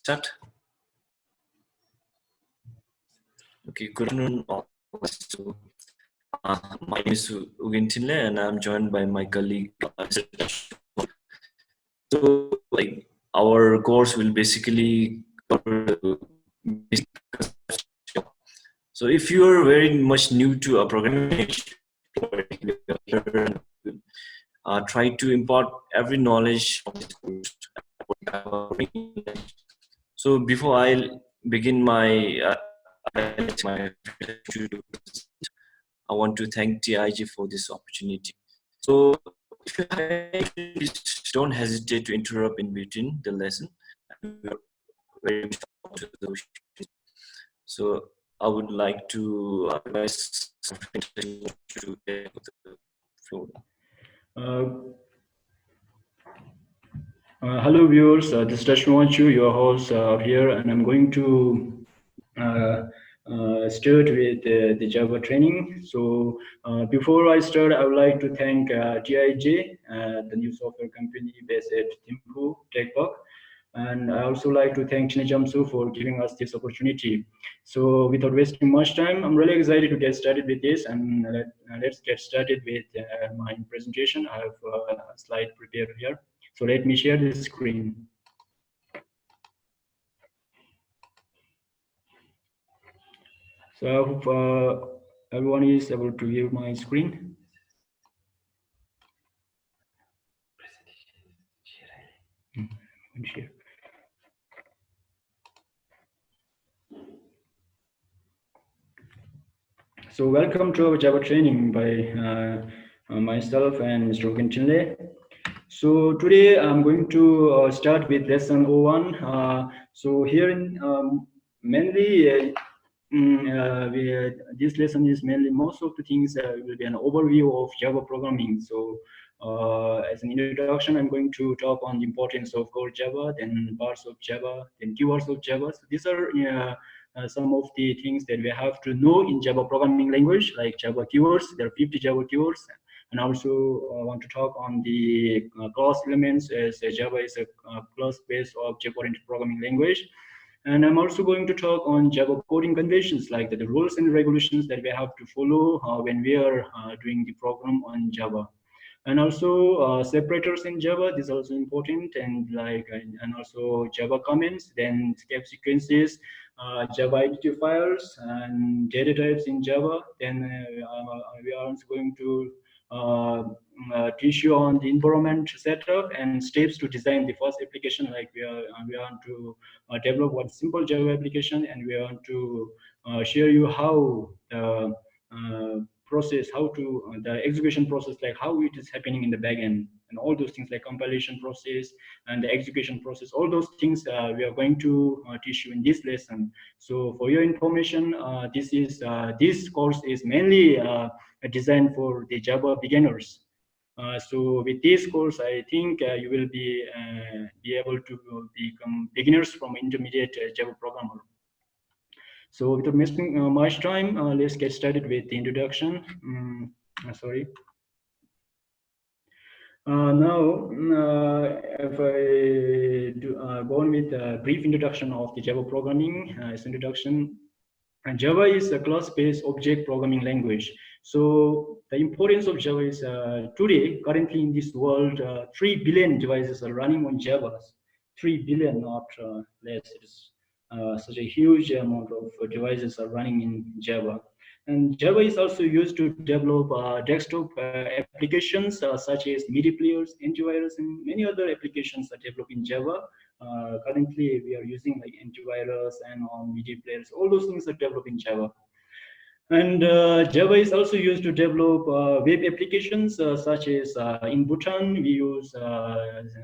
Start. Okay, good afternoon all. So, my name is Untitled and I'm joined by my colleague. So, like, our course will basically cover basic concepts. So, if you are very much new to a programming, try to impart every knowledge from this course. So, before I begin my I want to thank TIG for this opportunity. So, if you have, please don't hesitate to interrupt in between the lesson. So, I would like to advise to take the floor. Hello viewers, this is Rashwanchu, your host here, and I'm going to start with the Java training. So before I start, I would like to thank TIJ, the new software company based at Thimphu, Tech Park. And I also like to thank Chinejamsu for giving us this opportunity. So without wasting much time, I'm really excited to get started with this, and let's get started with my presentation. I have a slide prepared here. So let me share the screen. So I hope everyone is able to view my screen. Share. So welcome to our Java training by myself and Mr. Gintinle. So today I'm going to start with lesson 01. So here in mainly this lesson is mainly most of the things will be an overview of Java programming. So as an introduction, I'm going to talk on the importance of core Java, then parts of Java, then keywords of Java. So these are some of the things that we have to know in Java programming language, like Java keywords. There are 50 Java keywords. And also want to talk on the class elements, as Java is a class-based object-oriented programming language. And I'm also going to talk on Java coding conventions, like the rules and regulations that we have to follow when we are doing the program on Java. And also separators in Java, this is also important, and and also Java comments, then escape sequences, Java identity files, and data types in Java. Then we are also going to teach you on the environment setup and steps to design the first application. Like we want to develop one simple Java application, and we want to share you how the process, how to the execution process, like how it is happening in the backend, and all those things like compilation process and the execution process. All those things we are going to teach you in this lesson. So for your information, this course is mainly designed for the Java beginners. So with this course, I think you will be able to become beginners from intermediate Java programmer. So without wasting much time, let's get started with the introduction. Sorry. Now, if I go on with a brief introduction of the Java programming as introduction, and Java is a class-based object programming language. So the importance of Java is today, currently in this world, 3 billion devices are running on Java. 3 billion, not less. It is such a huge amount of devices are running in Java. And Java is also used to develop desktop applications such as media players, antivirus, and many other applications are developed in Java. Currently, we are using like antivirus and media players. All those things are developed in Java. And Java is also used to develop web applications such as in Bhutan, we use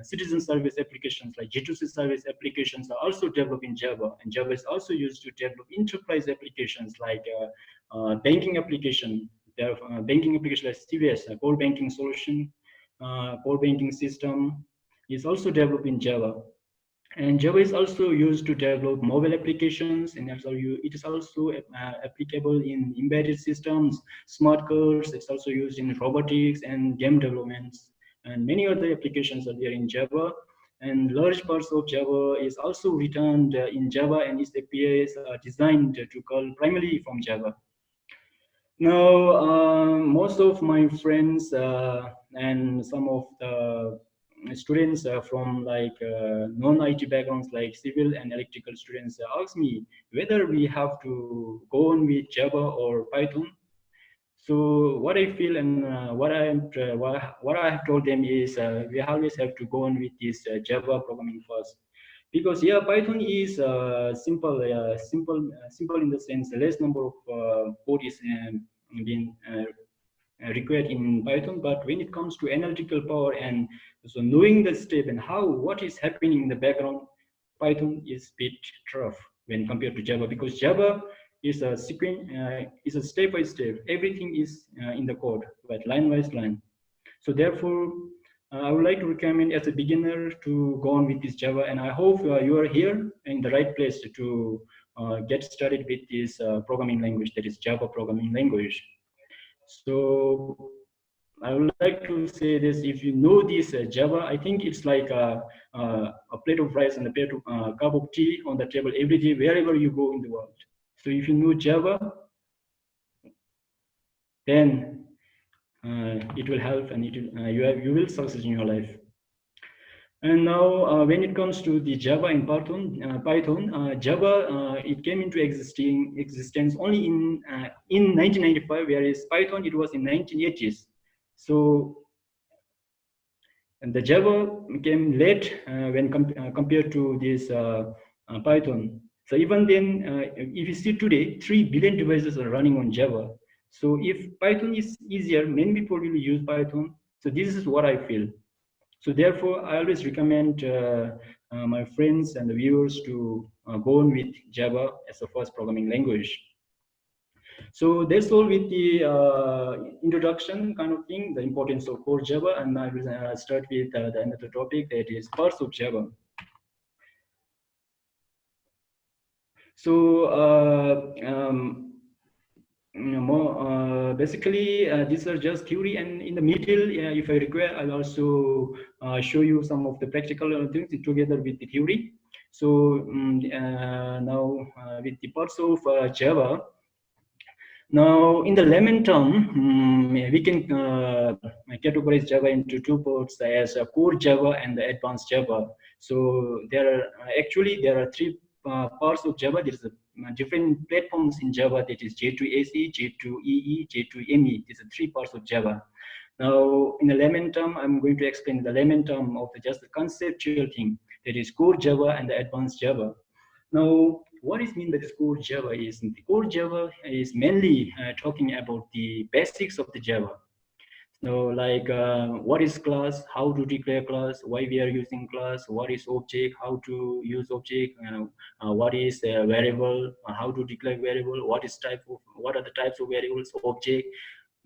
citizen service applications like G2C service applications are also developed in Java. And Java is also used to develop enterprise applications like banking application. There are banking applications like CVS, a core banking solution, core banking system is also developed in Java. And Java is also used to develop mobile applications, and it is also applicable in embedded systems, smart cards. It's also used in robotics and game developments, and many other applications are there in Java. and large parts of Java is also written in Java, and its APIs are designed to call primarily from Java. Now, most of my friends and some of the students from like non-IT backgrounds, like civil and electrical students, ask me whether we have to go on with Java or Python. So what I feel and what I have told them is we always have to go on with this Java programming first, because yeah, Python is simple in the sense less number of code is being required in Python. But when it comes to analytical power and so knowing the step and how what is happening in the background, Python is a bit tough when compared to Java, because Java is a sequence, is a step by step. Everything is in the code, but line by line. So therefore, I would like to recommend as a beginner to go on with this Java, and I hope you are here in the right place to get started with this programming language, that is Java programming language. So I would like to say this: if you know this Java, I think it's like a plate of rice and a plate of cup of tea on the table every day, wherever you go in the world. So if you know Java, then it will help, and you will succeed in your life. And now, when it comes to the Java and Python, Java it came into existence only in 1995, whereas Python it was in 1980s. So, and the Java came late when compared to this Python. So even then, if you see today, 3 billion devices are running on Java. So if Python is easier, many people will use Python. So this is what I feel. So therefore, I always recommend my friends and the viewers to go on with Java as the first programming language. So that's all with the introduction kind of thing, the importance of core Java, and I will start with the another topic, that is parts of Java. So basically, these are just theory, and in the middle, if I require, I'll also show you some of the practical things together with the theory. So now with the parts of Java. Now, in the layman term, we can categorize Java into two parts, as a core Java and the advanced Java. So there are three parts of Java. There is different platforms in Java, that is J2SE, J2EE, J2ME. These are three parts of Java. Now, in the layman term, I'm going to explain the layman term of just the conceptual thing, that is core Java and the advanced Java. Now, what is mean by this core Java is the core Java is mainly talking about the basics of the Java. So like what is class, how to declare class, why we are using class, what is object, how to use object, what is variable, how to declare variable, what are the types of variables, object.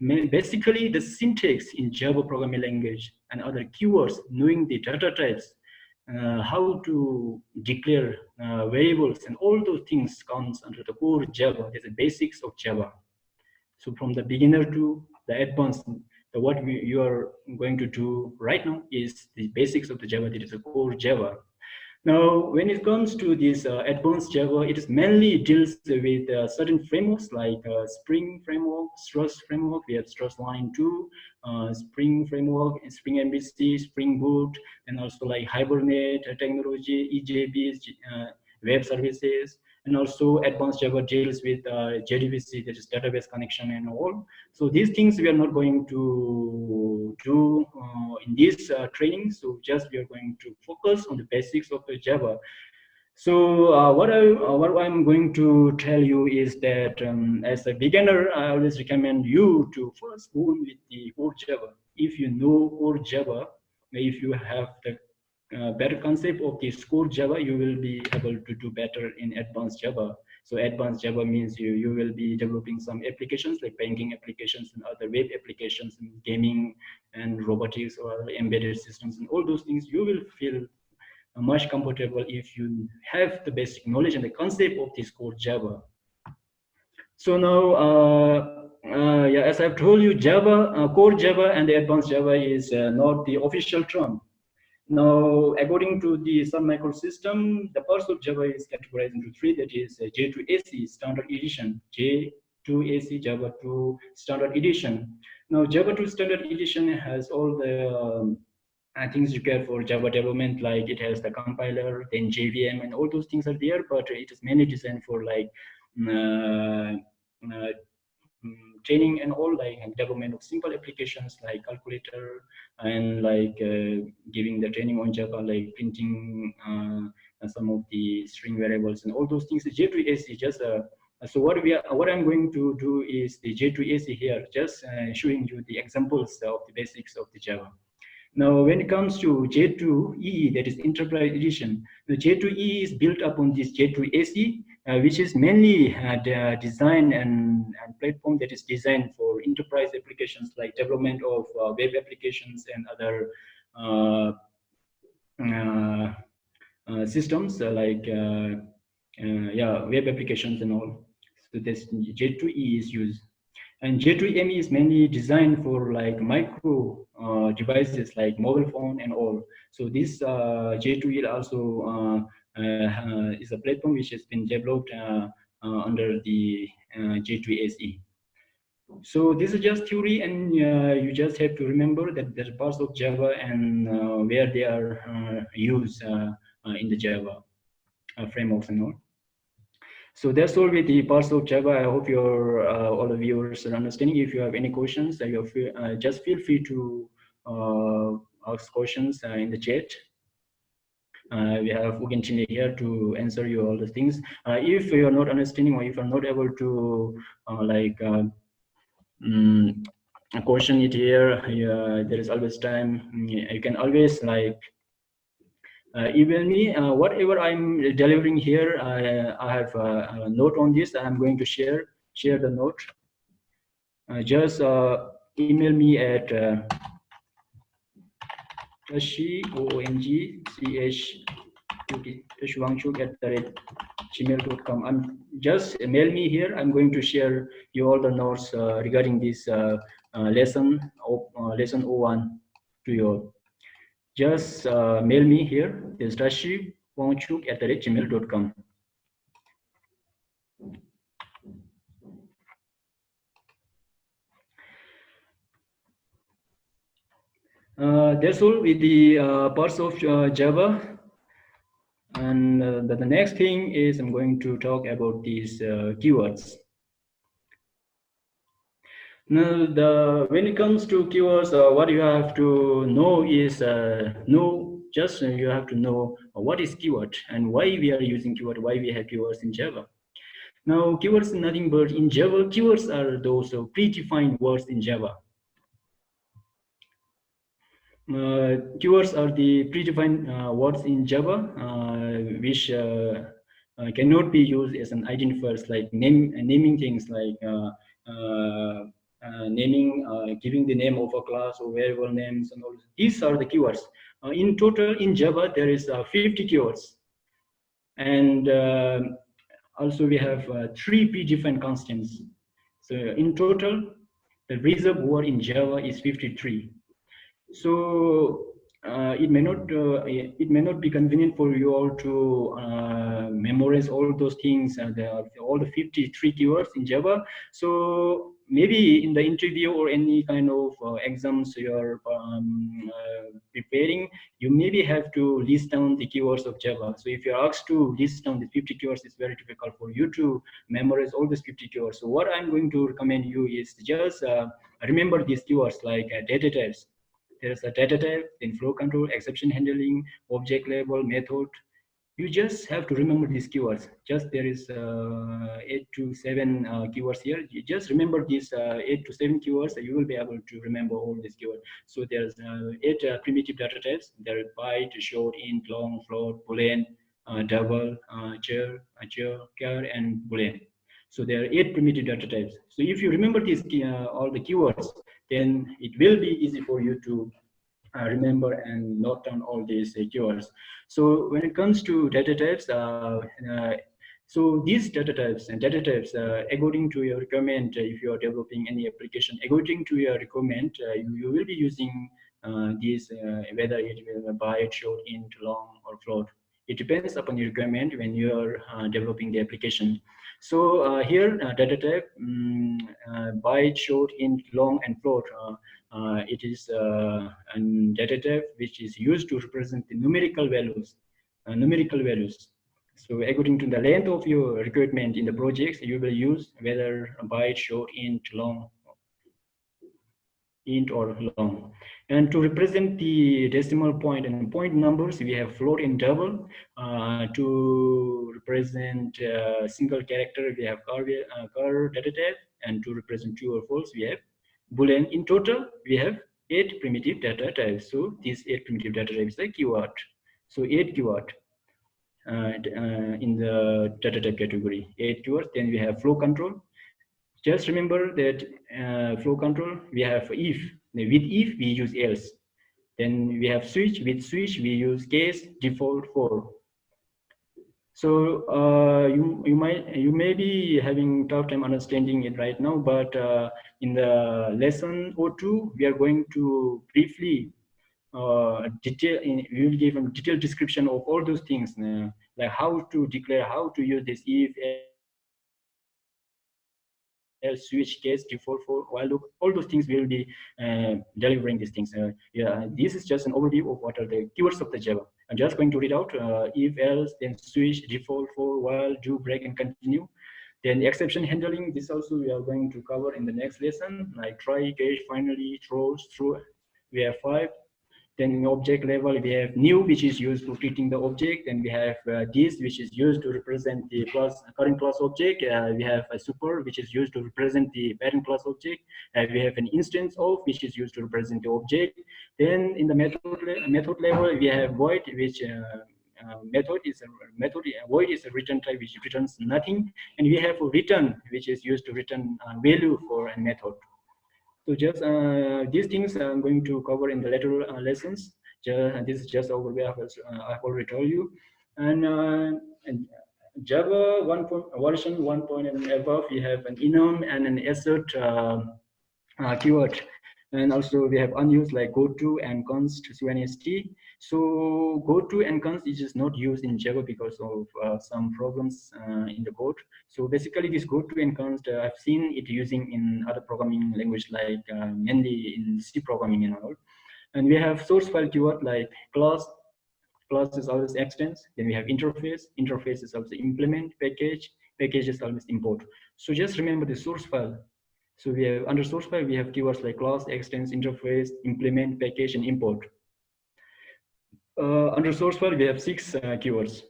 Basically, the syntax in Java programming language and other keywords, knowing the data types, how to declare variables, and all those things comes under the core Java. There's the basics of Java. So from the beginner to the advanced, you are going to do right now is the basics of the Java. That is the core Java. Now, when it comes to this advanced Java, it is mainly deals with certain frameworks like Spring framework, Struts framework. We have Struts Line 2, Spring framework, Spring MVC, Spring Boot, and also like Hibernate technology, EJBs, web services, and also advanced Java deals with JDBC, that is database connection and all. So these things we are not going to do in this training. So just we are going to focus on the basics of the Java. So what I'm going to tell you is that as a beginner, I always recommend you to first go on with the core Java. If you know core Java, if you have the better concept of this core Java, you will be able to do better in advanced Java. So advanced Java means you will be developing some applications like banking applications and other web applications and gaming and robotics or embedded systems and all those things. You will feel much comfortable if you have the basic knowledge and the concept of this core Java. So now, yeah, as I've told you, Java, core Java and the advanced Java is not the official term. Now, according to the Sun microsystem, the parts of Java is categorized into three. That is J2AC Standard Edition, J2AC Java 2 Standard Edition. Now, Java 2 Standard Edition has all the things required for Java development, like it has the compiler, then JVM, and all those things are there. But it is mainly designed for like uh, uh, training and all, like and development of simple applications like calculator, and like giving the training on Java, like printing some of the string variables and all those things. J2AC just so what I'm going to do is the J2AC here, just showing you the examples of the basics of the Java. Now, when it comes to J2EE, that is Enterprise Edition, the J2EE is built upon this J2AC, which is mainly the design and platform that is designed for enterprise applications like development of web applications and other uh, systems yeah, web applications and all. So this J2E is used. And J2ME is mainly designed for like micro devices like mobile phone and all. So this J2E also is a platform which has been developed under the J2SE. So this is just theory, and you just have to remember that there are parts of Java and where they are used in the Java frameworks and all. So that's all with the parts of Java. I hope your all the viewers are understanding. If you have any questions, just feel free to ask questions in the chat. We have Ugentine here to answer you all the things. If you are not understanding, or if you are not able to question it here, there is always time. You can always like email me. Whatever I'm delivering here, I have a note on this. I'm going to share the note. Just email me at Tashi ONGCH@gmail.com. I'm just mail me here. I'm going to share you all the notes regarding this lesson 01 to you all. Just mail me here. This is tashi.wangchuk@gmail.com. That's all with the parts of Java. And the next thing is I'm going to talk about these keywords. Now, when it comes to keywords, what you have to know is you have to know what is keyword and why we are using keyword, why we have keywords in Java. Now, keywords are nothing but in Java, keywords are those predefined words in Java. Keywords are the predefined words in Java, which cannot be used as an identifiers, like naming things, like giving the name of a class or variable names, and all. These are the keywords. In total, in Java, there is 50 keywords, and also we have 3 predefined constants. So in total, the reservoir in Java is 53. So it may not be convenient for you all to memorize all those things and all the 53 keywords in Java. So maybe in the interview or any kind of exams you are preparing, you maybe have to list down the keywords of Java. So if you're asked to list down the 50 keywords, it's very difficult for you to memorize all these 50 keywords. So what I'm going to recommend you is just remember these keywords like data types. There is a data type, then flow control, exception handling, object label, method. You just have to remember these keywords. Just there is 8 to 7 keywords here. You just remember these 8 to 7 keywords. You will be able to remember all these keywords. So there's 8 primitive data types. There are byte, short, int, long, float, boolean, double, char, char, and boolean. So there are 8 primitive data types. So if you remember these all the keywords, then it will be easy for you to remember and note down all these keywords. So when it comes to data types, so these data types, according to your requirement, if you are developing any application, according to your requirement, you will be using this whether it will byte, short, int, long, or float. It depends upon your requirement when you are developing the application. So here, data type, byte, short, int, long, and float. It is a data type which is used to represent the numerical values. So according to the length of your requirement in the projects, you will use whether byte, short, int or long. And to represent the decimal point and point numbers, we have float and double. To represent single character, we have char data type, and to represent true or false, we have boolean. In total, we have 8 primitive data types. So these 8 primitive data types are keyword. So 8 keyword in the data type category, 8 keywords. Then we have flow control. Just remember that flow control, we have if. With if, we use else. Then we have switch. With switch, we use case, default, for. So you may be having tough time understanding it right now, but in the lesson O2, we are going to briefly we will give a detailed description of all those things, like how to declare, how to use this if, else, switch, case, default, for, while loop, all those things we will be delivering these things. Yeah, this is just an overview of what are the keywords of the Java. I'm just going to read out if, else, then switch, default, for, while, do, break, and continue. Then exception handling, this also we are going to cover in the next lesson, like try, catch, finally, throws, through. We have 5. Then in object level, we have new, which is used for treating the object. And we have this, which is used to represent the current class object. We have a super, which is used to represent the parent class object. We have an instance of, which is used to represent the object. Then in the method level, we have void, which void is a return type which returns nothing. And we have a return, which is used to return value for a method. So just these things I'm going to cover in the later lessons. This is just overview I've already told you. And Java version 1 and above, we have an enum and an assert keyword. And also we have unused like goto and const, const. So goto and const is just not used in Java because of some problems in the code. So basically this goto and const, I've seen it using in other programming language, like mainly in C programming and all. And we have source file keyword like class. Class is always extends. Then we have interface. Interface is also implement. Package. Package is always import. So just remember the source file. So we have under source file, we have keywords like class, extends, interface, implement, package, and import. Under source file, we have 6 keywords.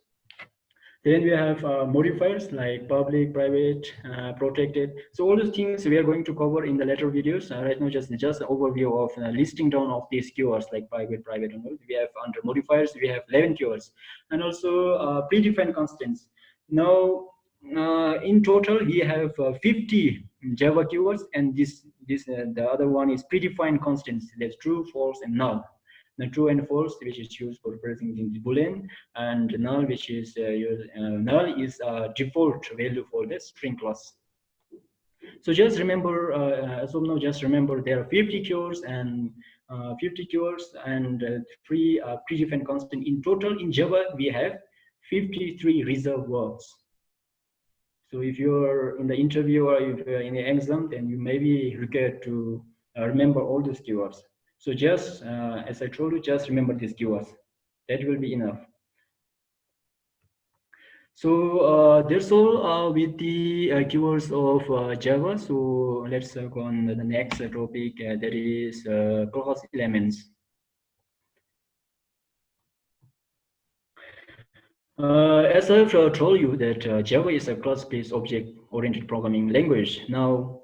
Then we have modifiers like public, private, protected. So all those things we are going to cover in the later videos. Right now, just an overview of listing down of these keywords like private, and all. We have under modifiers, we have 11 keywords, and also predefined constants. Now, in total, we have 50 Java keywords, and the other one is predefined constants. That's true, false, and null. The true and false, which is used for representing the boolean, and null, which is null is a default value for the string class. So just remember, as of now, just remember there are 50 keywords and 3 predefined constant. In total, in Java, we have 53 reserved words. So if you're in the interview or if you're in the exam, then you may be required to remember all those keywords. So just, as I told you, just remember these keywords. That will be enough. So that's all with the keywords of Java. So let's go on to the next topic, that is class elements. As I've told you that Java is a class-based object-oriented programming language. Now,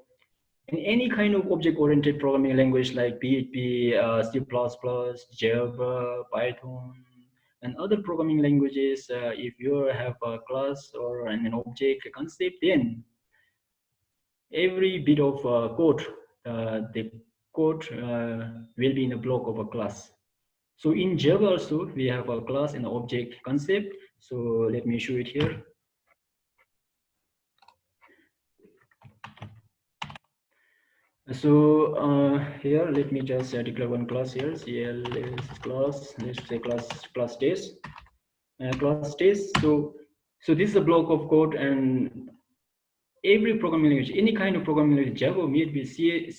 in any kind of object-oriented programming language like PHP, C++, Java, Python, and other programming languages, if you have a class or an object concept, then every bit of code, the code will be in a block of a class. So in Java also, we have a class and object concept. So let me show it here. So here, let me just declare one class here. CL is class. Let's say class test. Class test. So this is a block of code, and every programming language, any kind of programming language, Java, may it be C++,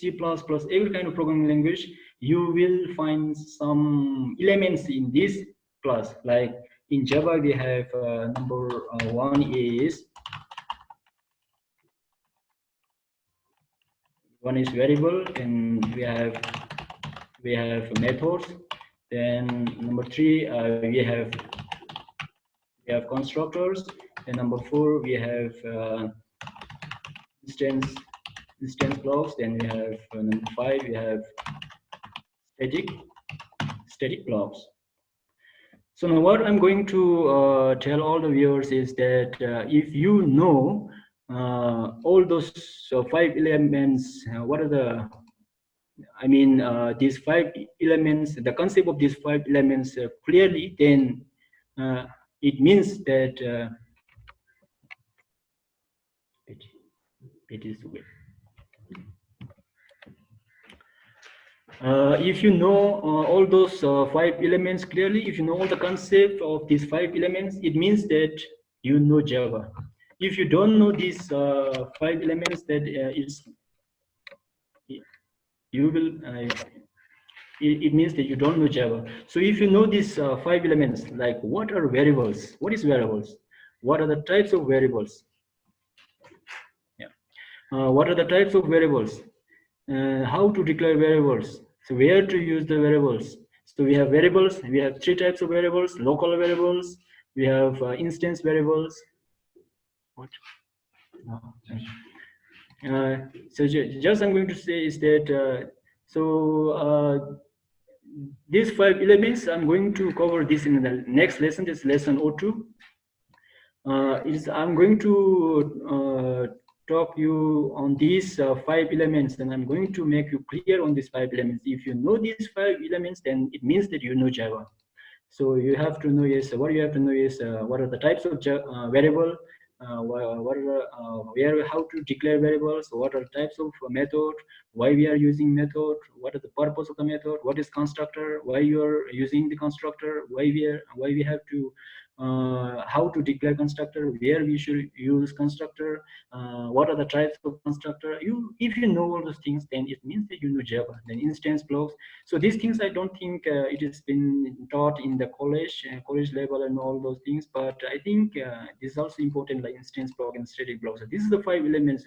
every kind of programming language, you will find some elements in this class. Like in Java, we have number one is variable, and we have methods. Then number three, we have constructors. Then number four, we have instance instance blocks. Then we have number five, we have static static blocks. So now what I'm going to tell all the viewers is that if you know all those five elements, what are these five elements, the concept of these five elements clearly, then it means that it is if you know all those five elements clearly, if you know all the concept of these five elements, it means that you know Java. If you don't know these five elements, that you will it means that you don't know Java. So if you know these five elements, like what are variables? What is variables? What are the types of variables? Yeah. What are the types of variables? How to declare variables? So where to use the variables? So we have variables. We have three types of variables: local variables. We have instance variables. What? No. So just I'm going to say is that these five elements, I'm going to cover this in the next lesson. This lesson O2. I'm going to talk you on these five elements, and I'm going to make you clear on these five elements. If you know these five elements, then it means that you know Java. So you have to know, yes, what you have to know is what are the types of variable, what are where, how to declare variables, what are types of method, why we are using method, what is the purpose of the method, what is constructor, why you are using the constructor, why we have to how to declare constructor, where we should use constructor, what are the types of constructor. If you know all those things, then it means that you know Java. Then instance blocks. So these things, I don't think it has been taught in the college level and all those things. But I think this is also important, like instance block and static block. So this is the five elements.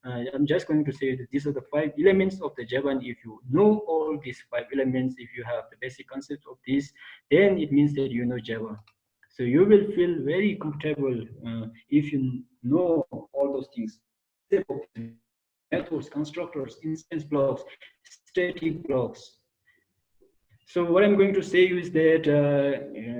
I'm just going to say that these are the five elements of the Java. And if you know all these five elements, if you have the basic concept of this, then it means that you know Java. So you will feel very comfortable if you know all those things. Methods, constructors, instance blocks, static blocks. So what I'm going to say is that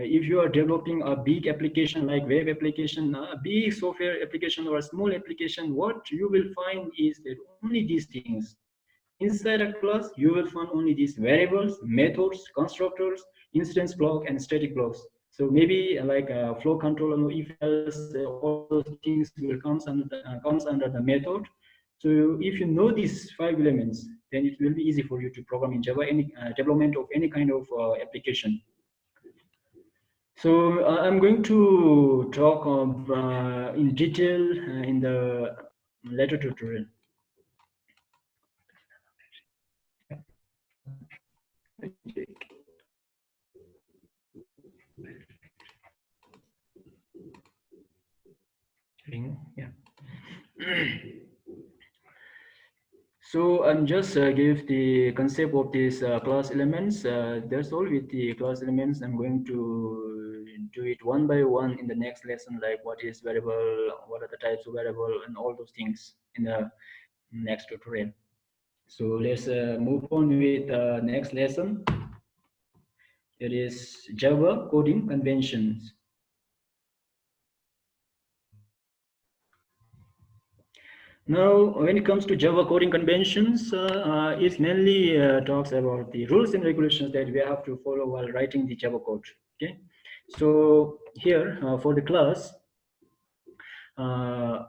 if you are developing a big application like web application, a big software application or a small application, what you will find is that only these things. Inside a class, you will find only these variables, methods, constructors, instance block, and static blocks. So maybe like a flow control, if else, all those things will comes under the method. So if you know these five elements, then it will be easy for you to program in Java any development of any kind of application. So I'm going to talk in detail in the later tutorial. Yeah. So I'm just give the concept of these class elements. That's all with the class elements. I'm going to do it one by one in the next lesson, like what is variable, what are the types of variable, and all those things in the next tutorial. So let's move on with the next lesson. It is Java coding conventions. Now, when it comes to Java coding conventions, it mainly talks about the rules and regulations that we have to follow while writing the Java code. Okay, so here for the class, uh,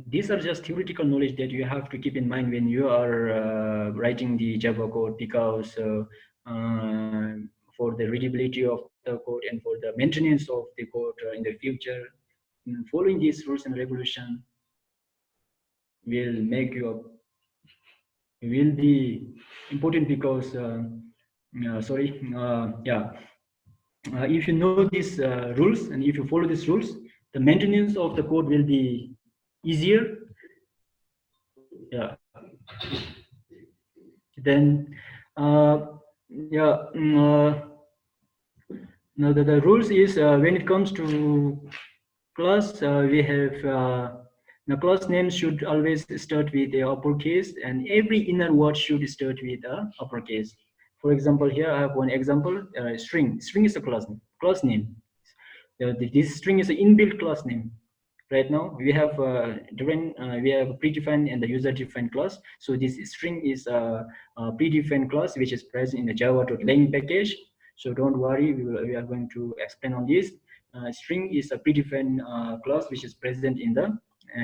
these are just theoretical knowledge that you have to keep in mind when you are writing the Java code, because for the readability of the code and for the maintenance of the code in the future, following these rules and regulation will make you will be important, because if you know these rules and if you follow these rules, the maintenance of the code will be easier. Yeah. Then, yeah. Now the rules is when it comes to class, we have the class name should always start with the uppercase, and every inner word should start with uppercase. For example, here I have one example: string. String is a class name. Class name. This string is an inbuilt class name. Right now we have we have predefined and the user defined class. So this string is a predefined class which is present in the java.lang package. So don't worry, we are going to explain on this. String is a predefined class which is present in the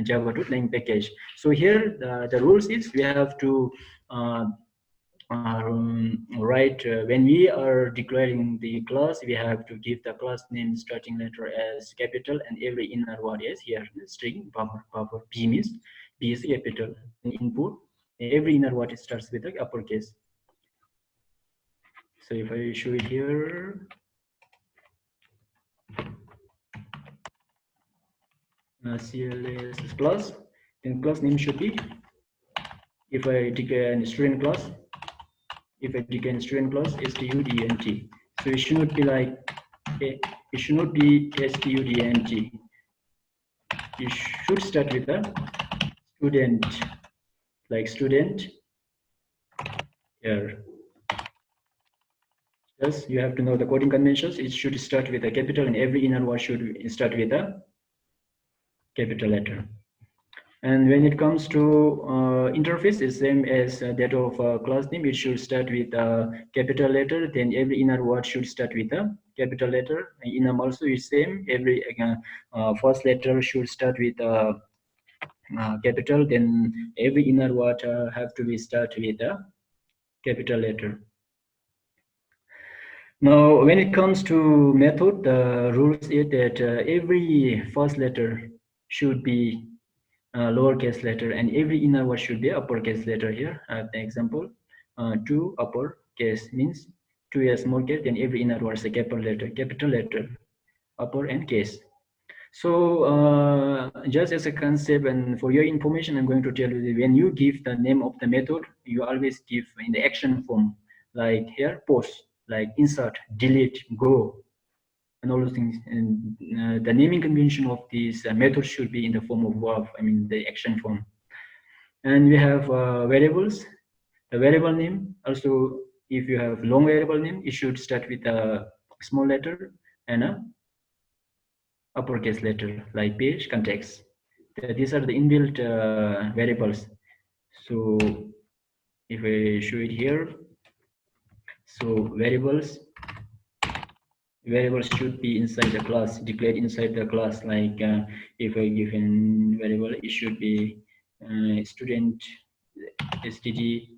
java.lang package. So here the rules is we have to when we are declaring the class, we have to give the class name starting letter as capital and every inner word is here string buffer. B means B is capital. Then input, every inner word starts with the uppercase. So if I show it here, CLS class, then class name should be, if I declare a student class, if I declare a student class, student. So it should not be like it should not be student. You should start with a student, like student here. Yes, you have to know the coding conventions. It should start with a capital and every inner word should start with a capital letter. And when it comes to interface, it's same as that of class name. It should start with a capital letter. Then every inner word should start with a capital letter. And enum also is same. Every first letter should start with a capital. Then every inner word have to be start with a capital letter. Now, when it comes to method, the rules is that every first letter should be lowercase letter and every inner word should be uppercase letter. Here I have the example. Two uppercase means two is small case, then every inner word is a capital letter, upper and case. So just as a concept and for your information, I'm going to tell you that when you give the name of the method, you always give in the action form, like here post, like insert, delete, go, and all those things. And the naming convention of this method should be in the form of verb, I mean the action form. And we have variables. The variable name also, if you have long variable name, it should start with a small letter and a uppercase letter, like page, context. These are the inbuilt variables. So if I show it here, so variables should be inside the class, declared inside the class. Like if I give an variable, it should be student std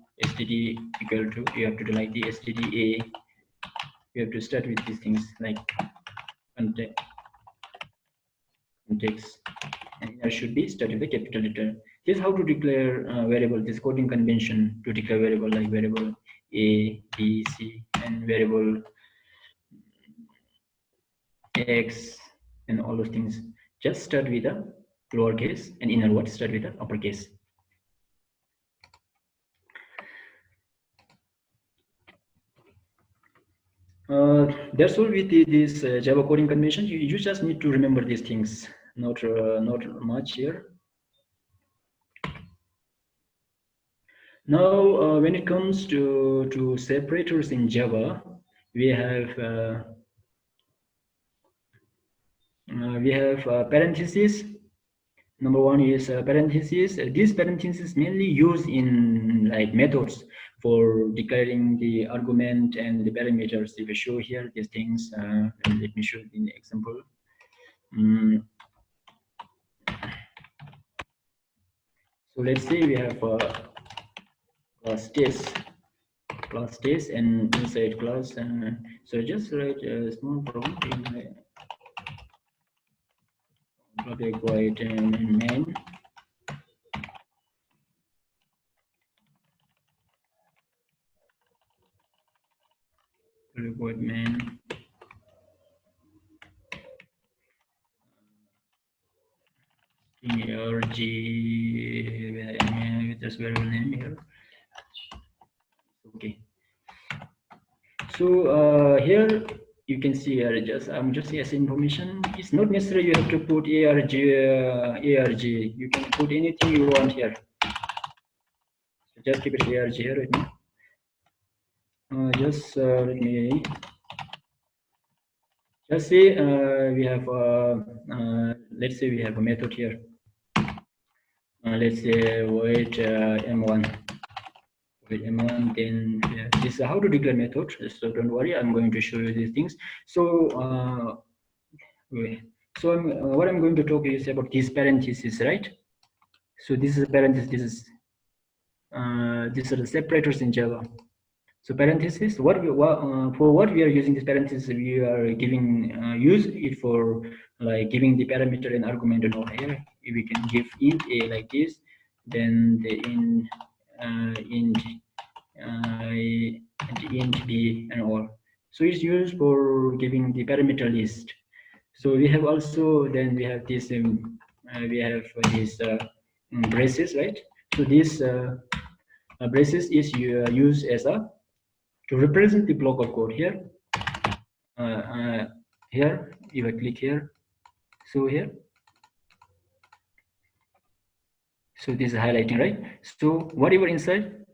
equal to, you have to do like the stda. You have to start with these things like context, and it should be started with a capital letter. Here's how to declare variable, this coding convention to declare variable, like variable a, b, c, and variable x, and all those things. Just start with a lowercase and inner word start with a uppercase. That's all with this Java coding convention. You just need to remember these things. Not much here. Now, when it comes to separators in Java, we have parentheses. Number one is parentheses. These parentheses mainly used in like methods for declaring the argument and the parameters. If I show here these things, let me show the example. So let's say we have class test, and inside class, so just write a small prompt in my public void main. Public void main. Arg with this variable name here. Okay. So here you can see I'm just as information. It's not necessary you have to put arg. You can put anything you want here. So just keep it arg here with me. Let me just say we have let's say we have a method here. Let's say void m1. Void m1. Then this is how to declare method. So don't worry, I'm going to show you these things. So what I'm going to talk is about this parenthesis, right? So this is a parenthesis. These are the separators in Java. So parenthesis, for what we are using this parenthesis, we are giving use it for like giving the parameter and argument and all. Here we can give int a like this, then the int b and all. So it's used for giving the parameter list. So we have also then we have this braces, right? So this braces is used as a to represent the block of code here. Here, if I click here, so here, so this is highlighting, right? So whatever inside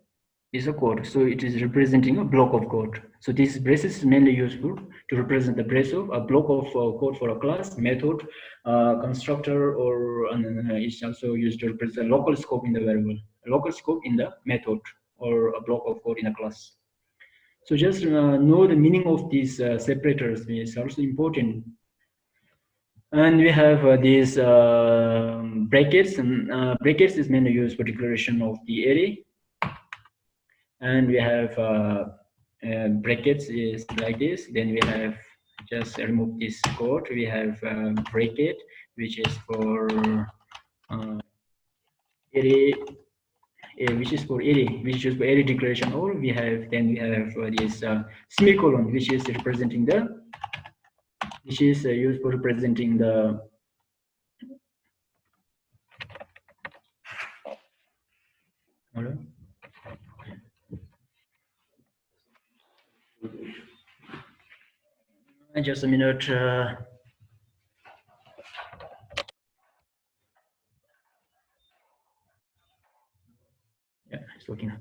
is a code, so it is representing a block of code. So this braces is mainly useful to represent the brace of a block of code for a class, method, constructor, or it's also used to represent local scope in the variable, local scope in the method, or a block of code in a class. So just know the meaning of these separators is also important. And we have these brackets, and brackets is mainly used for declaration of the array. And we have brackets is like this. Then we have just remove this code. We have bracket, which is for array, which is for array declaration. Or we have this semicolon, which is representing the, which is used for representing the just a minute. Yeah, it's working now.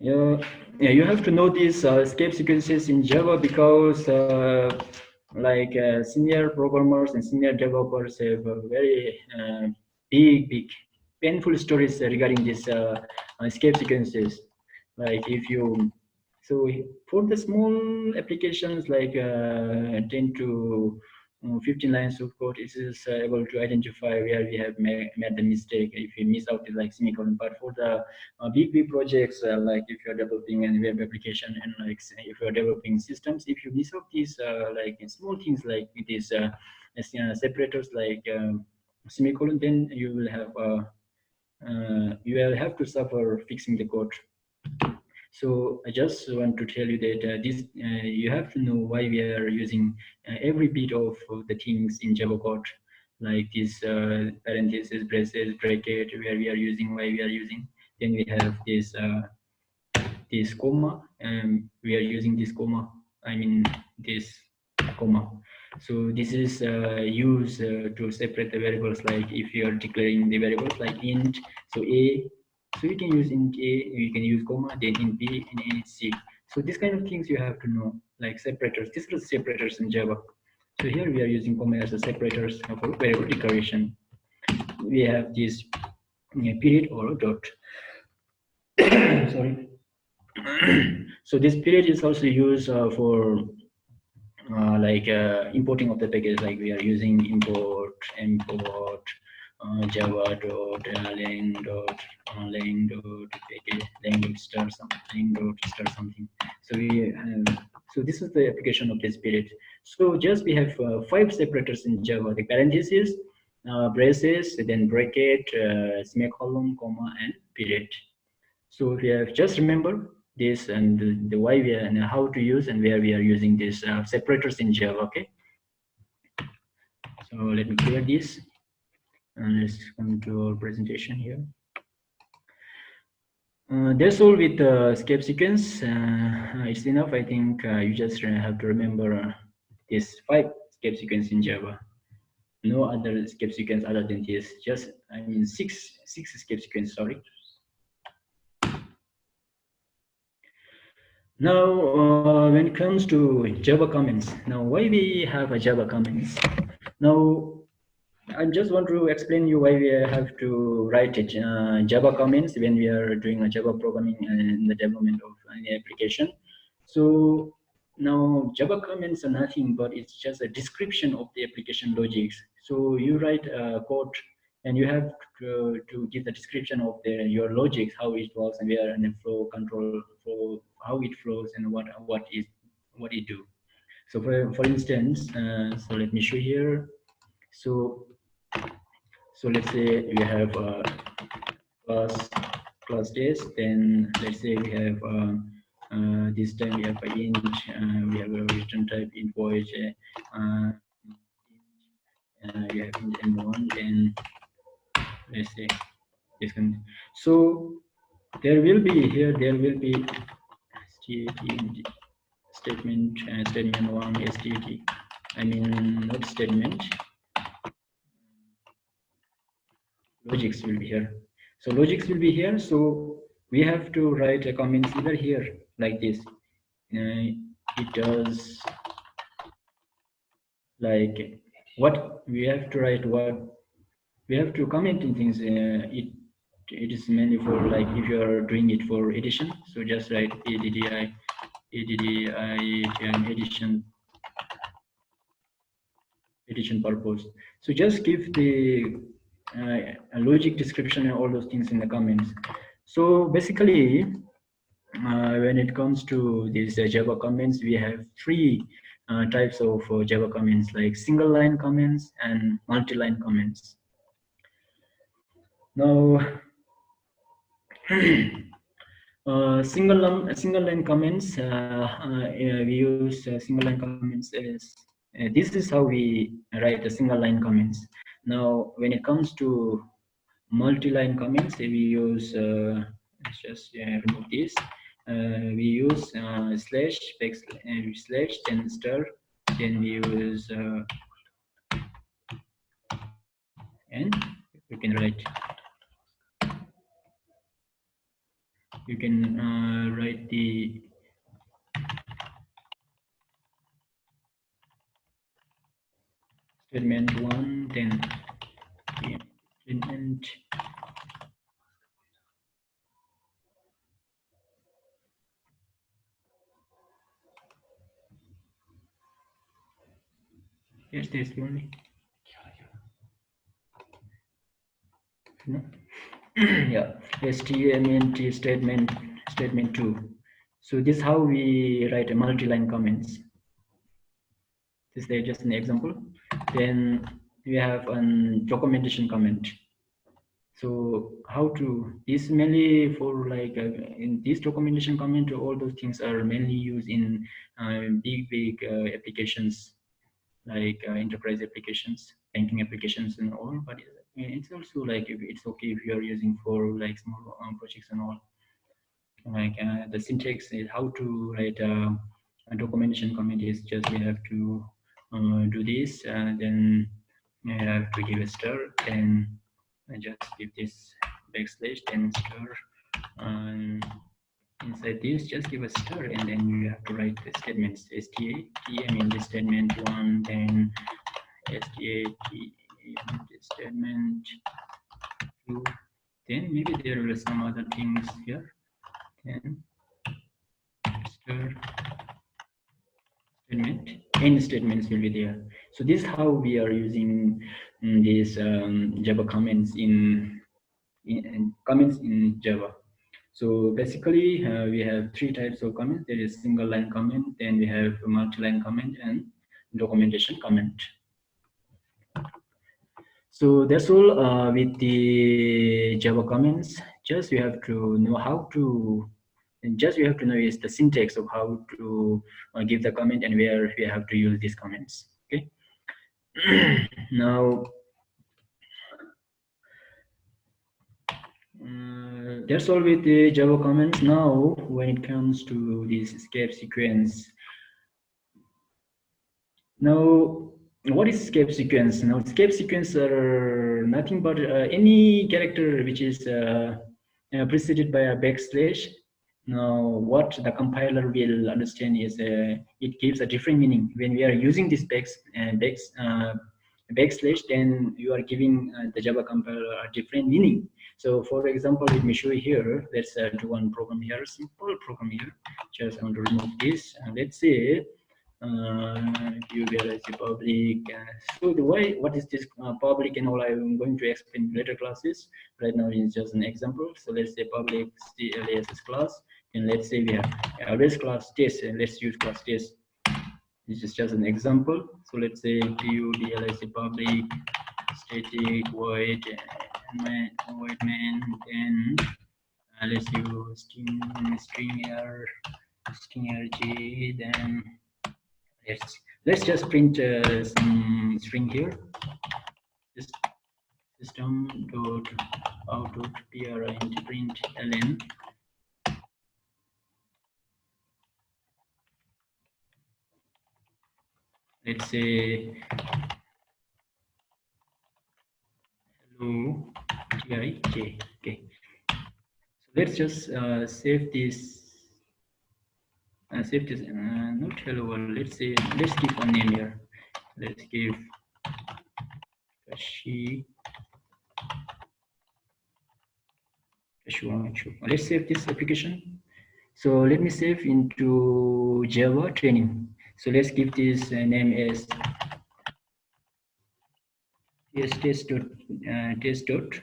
Yeah, you have to know these escape sequences in Java because senior programmers and senior developers have very big, painful stories regarding these escape sequences. Like if you, so for the small applications like 10 to 15 lines of code, it is able to identify where we have made the mistake if we miss out like semicolon. But for the big projects, like if you're developing a web application and like if you're developing systems, if you miss out these like small things like these separators like semicolon, then you will have to suffer fixing the code. So I just want to tell you that you have to know why we are using every bit of the things in Java code, like this parenthesis, braces, bracket, where we are using, why we are using. Then we have this comma, and we are using this comma. I mean this comma. So this is used to separate the variables. Like if you are declaring the variables like int, so a. So you can use int a, you can use comma, then int b, and int c. So these kind of things you have to know, like separators. These are the separators in Java. So here we are using comma as a separators for variable declaration. We have this period or dot. Sorry. So this period is also used for like importing of the package, like we are using import java dot lang dot package lang dot star something lang dot star something. So we so this is the application of this period. So just we have 5 separators in Java: the parentheses, braces, then bracket, semicolon, comma, and period. So we have just remember this and the why we are and how to use and where we are using these separators in Java. Okay. So let me clear this and let's come to our presentation here. That's all with escape sequence. It's enough. I think you just have to remember this 5 escape sequence in Java. No other escape sequence other than this. Just I mean six escape sequence. Sorry. Now, when it comes to Java comments, now why we have a Java comments? Now, I just want to explain you why we have to write it, Java comments when we are doing a Java programming and the development of any application. So now Java comments are nothing but it's just a description of the application logics. So you write a code and you have to give the description of your logics, how it works and where and the flow control flow, how it flows and what it do. So for instance, so let me show here. So let's say we have class class days. Then let's say we have this time we have a int, we have a return type int void, we have int m1. Then let's say this one. So there will be here there will be statement statement one stat. I mean not statement. Logics will be here. So logics will be here. So we have to write a comments either here like this. It does like what we have to write. What we have to comment in things. It is mainly for like if you are doing it for edition. So just write addi edition purpose. So just give the a logic description and all those things in the comments. So basically, when it comes to these Java comments, we have 3 types of Java comments, like single line comments and multi-line comments. Now, single line comments, we use single line comments as this is how we write the single line comments. Now, when it comes to multi-line comments, we use let's just remove this. We use slash slash then star, then we use and you can write write the statement 1, then statement yes this only no yeah statement statement 2. So this is how we write a multi-line comments. This is just an example. Then we have a documentation comment. So how to this mainly for like in this documentation comment, all those things are mainly used in big applications like enterprise applications, banking applications and all. But it's also like it's okay if you are using for like small projects and all. Like the syntax is how to write a documentation comment is just we have to do this, then you have to give a star, then just give this backslash, then star, and inside this just give a star, and then you have to write the statements sta t. I mean the statement 1, then sta t statement 2. Then maybe there are some other things here. Then star statement end statements will be there. So this is how we are using these Java comments in comments in Java. So basically, we have three types of comments. There is single line comment, then we have multi-line comment, and documentation comment. So that's all with the Java comments. Just you have to know how to, and just you have to know is the syntax of how to give the comment and where we have to use these comments. Okay. Now, that's all with the Java comments. Now, when it comes to this escape sequence, now, what is escape sequence? Now, escape sequence are nothing but any character which is preceded by a backslash. Now, what the compiler will understand is it gives a different meaning. When we are using this backslash, then you are giving the Java compiler a different meaning. So, for example, let me show you here. Let's do one program here, simple program here. Just I want to remove this. Let's say you realize the public. So the way, what is this public and all I'm going to explain in later classes. Right now it's just an example. So let's say public CLASS class, and let's say we have arrays class test, and let's use class test. This is just an example. So let's say PUDLIC public static void main, then let's use string rg, then let's just print some string here. System dot out dot print ln. Let's say hello tik. Okay. So let's just save this. Save this. Not hello world. Let's say let's give a name here. Let's give Kashi. Let's save this application. So let me save into Java training. So let's give this name as test dot.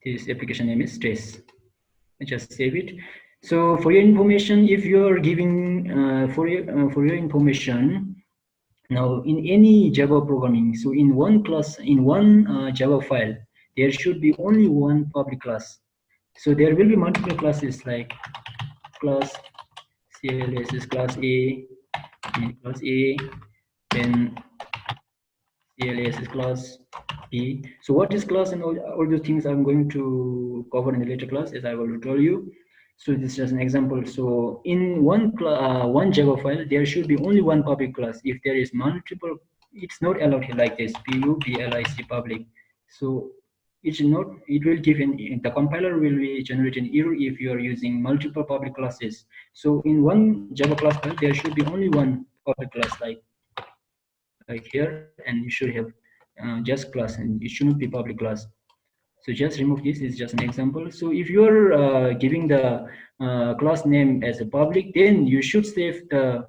This application name is test. Just save it. So for your information, if you are giving for your information, now in any Java programming, so in one class, in one Java file, there should be only one public class. So there will be multiple classes like class CLSS class A, then CLSS class B. So what is class and all those things I'm going to cover in the later class, as I will tell you. So this is just an example. So in one Java file, there should be only one public class. If there is multiple, it's not allowed here like this, public public. So it's not, it will give the compiler will be generate an error if you are using multiple public classes. So in one Java class file, there should be only one public class like here, and you should have just class, and it shouldn't be public class. So just remove this. Is just an example. So if you're giving the class name as a public, then you should save the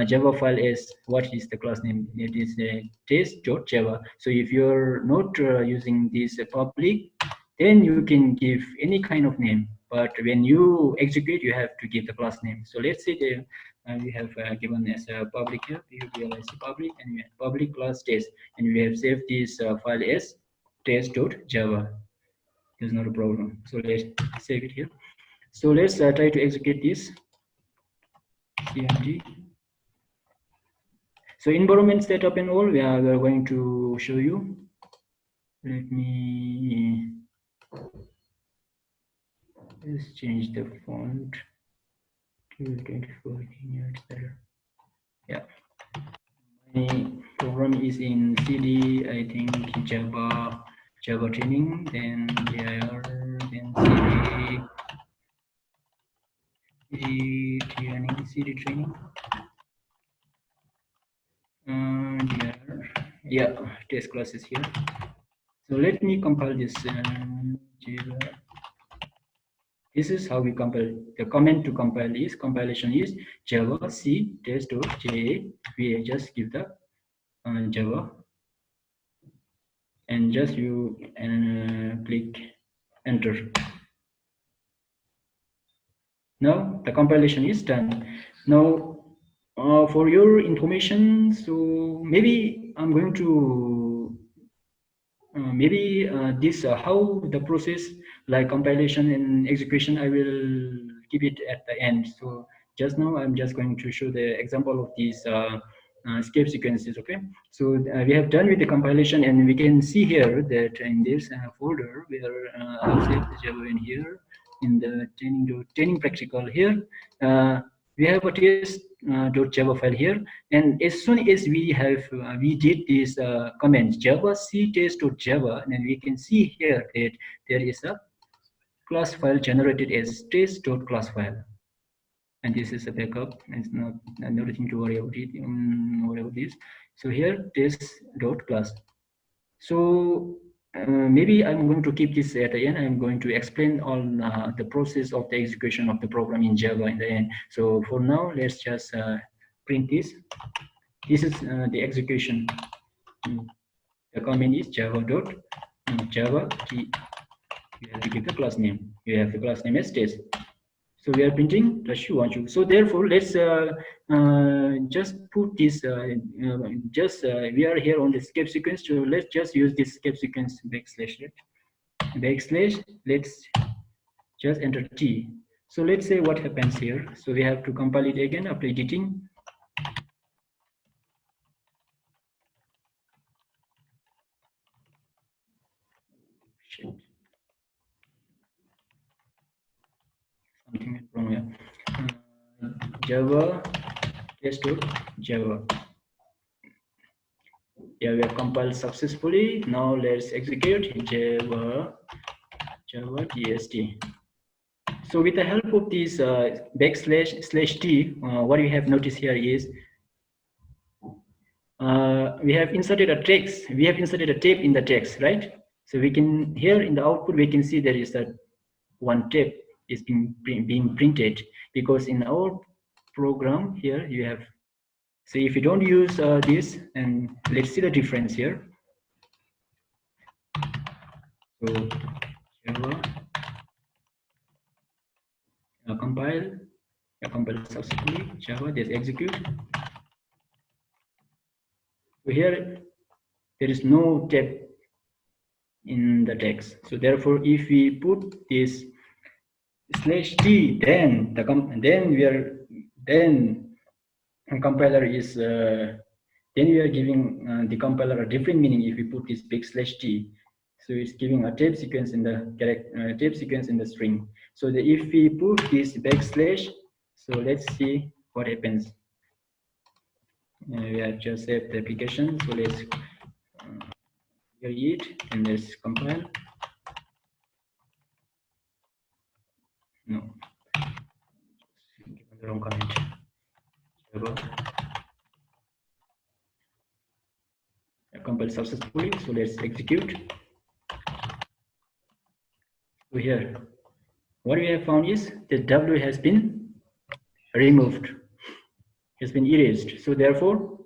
Java file as what is the class name. It is test.java. So if you're not using this public, then you can give any kind of name. But when you execute, you have to give the class name. So let's say we have given as a public here, public, and we have public class test, and we have saved this file as test.java. There's not a problem. So let's save it here. So let's try to execute this. cmd. So environment setup and all, we are going to show you. Let me let's change the font to 24 units better. Yeah. My program is in CD, I think Java training, then dir, then CD training. Yeah, test classes here. So let me compile this Java. This is how we compile. The command to compile is compilation is java c test.ja. We just give the java and just you click enter. Now the compilation is done. Now for your information, so maybe I'm going to maybe this how the process like compilation and execution I will keep it at the end. So just now I'm just going to show the example of these escape sequences. Okay, so we have done with the compilation, and we can see here that in this folder where I've saved the Java in here in the training practical here. We have a test.java file here, and as soon as we did this command java c test.java, then we can see here that there is a class file generated as test.class file, and this is a backup. It's not nothing to worry about it. Worry about this. So here test.class. So maybe I'm going to keep this at the end. I'm going to explain all the process of the execution of the program in Java in the end. So for now, let's just print this. This is the execution. The command is java t. You have to give the class name. You have the class name as test. So we are printing the shoe on shoe. So therefore, let's just put this. We are here on the escape sequence. So let's just use this escape sequence backslash. Backslash. Let's just enter t. So let's say what happens here. So we have to compile it again after editing. Shit. Something is wrong here. Java test.java. Yeah, we have compiled successfully. Now let's execute java tst. So with the help of this /t, what we have noticed here is we have inserted a text. We have inserted a tab in the text, right? So we can here in the output we can see there is that one tab is being printed, because in our program here you have. So if you don't use this, and let's see the difference here. So Java compile successfully. Java just execute. So here there is no tab in the text. So therefore, if we put this /t, then then compiler is then we are giving the compiler a different meaning if we put this /t. So it's giving a tab sequence in the tab sequence in the string. So if we put this backslash, so let's see what happens. We have just saved the application. So let's clear it and let's compile. No, the wrong comment. Compile successfully. So let's execute. So here, what we have found is the W has been removed, has been erased. So therefore,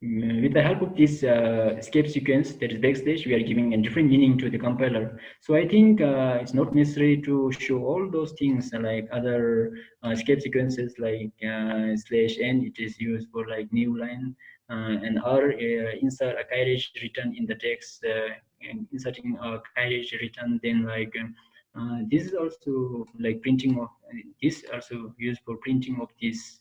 with the help of this escape sequence, that is backslash, we are giving a different meaning to the compiler. So I think it's not necessary to show all those things like other escape sequences like /n. It is used for like new line and R insert a carriage return in the text and inserting a carriage return. Then like this is also like printing of this also used for printing of this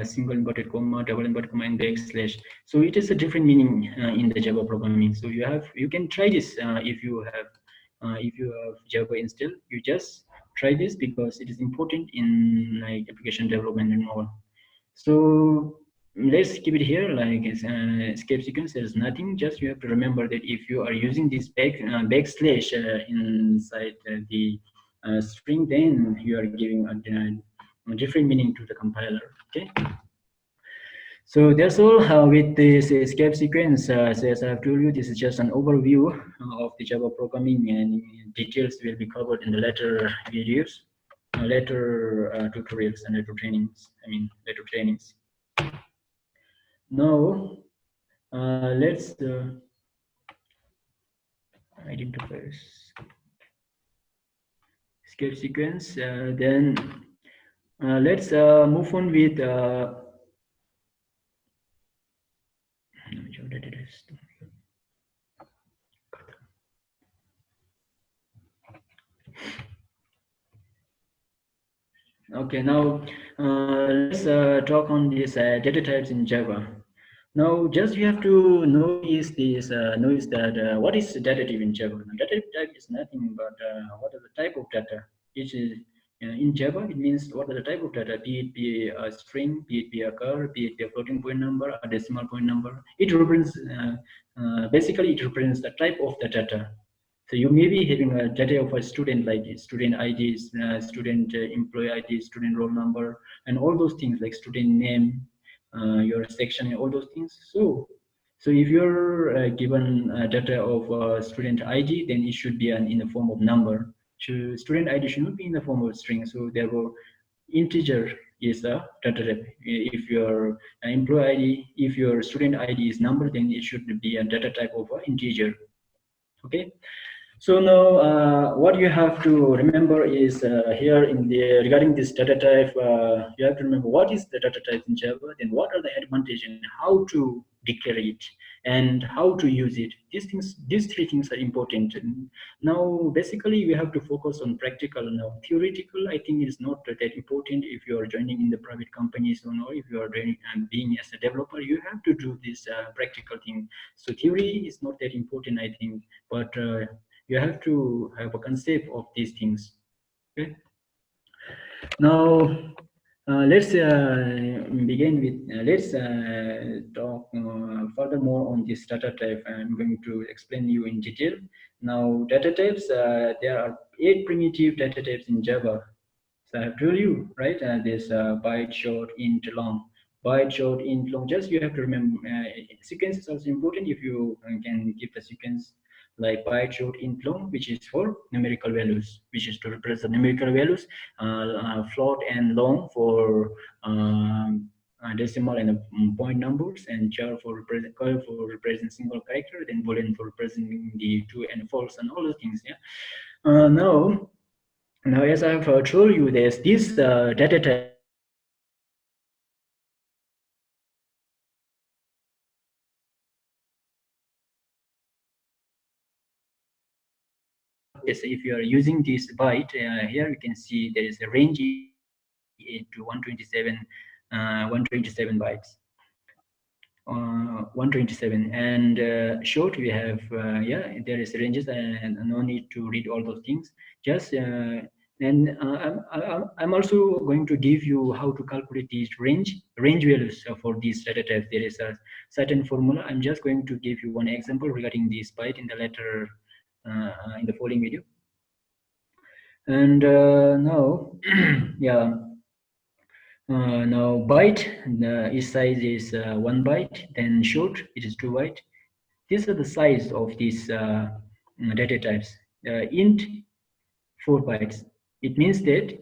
single inverted comma, double inverted comma, and backslash. So it is a different meaning in the Java programming. So you can try this if you have Java installed. You just try this because it is important in like application development and all. So let's keep it here like it's escape sequence. There's nothing. Just you have to remember that if you are using this backslash inside the string, then you are giving a different meaning to the compiler. Okay. So that's all with this escape sequence. So as I've told you, this is just an overview of the Java programming, and details will be covered in the later videos, later tutorials and later trainings. Later trainings. Now, let's identify escape sequence. Then let's move on with okay, now let's talk on these data types in Java. Now, just you have to notice that what is data type in Java? Now, data type is nothing but what is the type of data. Which is in Java, it means what are the type of data, be it be a string, be it be a char, be it be a floating point number, a decimal point number. It represents basically it represents the type of the data. So you may be having a data of a student like student ID, student employee ID, student roll number, and all those things like student name, your section, all those things. So if you're given data of student ID, then it should be in the form of number. So student ID should not be in the form of string. So therefore, integer is a data type. If your employee ID, if your student ID is number, then it should be a data type of integer. Okay. So now, what you have to remember is here in the regarding this data type, you have to remember what is the data type in Java, then what are the advantages and how to declare it and how to use it. These three things are important. Now, basically, we have to focus on practical. Now, theoretical, I think is not that important if you are joining in the private companies or no. If you are doing being as a developer, you have to do this practical thing. So theory is not that important, I think, but you have to have a concept of these things. Okay. Now let's begin with let's talk furthermore on this data type. I'm going to explain you in detail. Now data types, there are 8 primitive data types in Java. So I have told you, right? This byte, short, int, long. Byte, short, int, long. Just you have to remember. Sequence is also important. If you can give the sequence like byte, short, int, long, which is for numerical values, which is to represent numerical values. Float and long for decimal and point numbers, and char for representing single character, then boolean for representing the true and false and all those things. Yeah. Now, as I've told you, there's this data type yes, if you are using this byte, here you can see there is a range to 127 bytes. 127 and short we have yeah, there is ranges and no need to read all those things. Just and I'm also going to give you how to calculate these range values for these data types. There is a certain formula. I'm just going to give you one example regarding this byte in the later in the following video. And now yeah, now byte, its size is 1 byte, then short it is 2 byte. These are the size of these data types. Int 4 bytes. It means that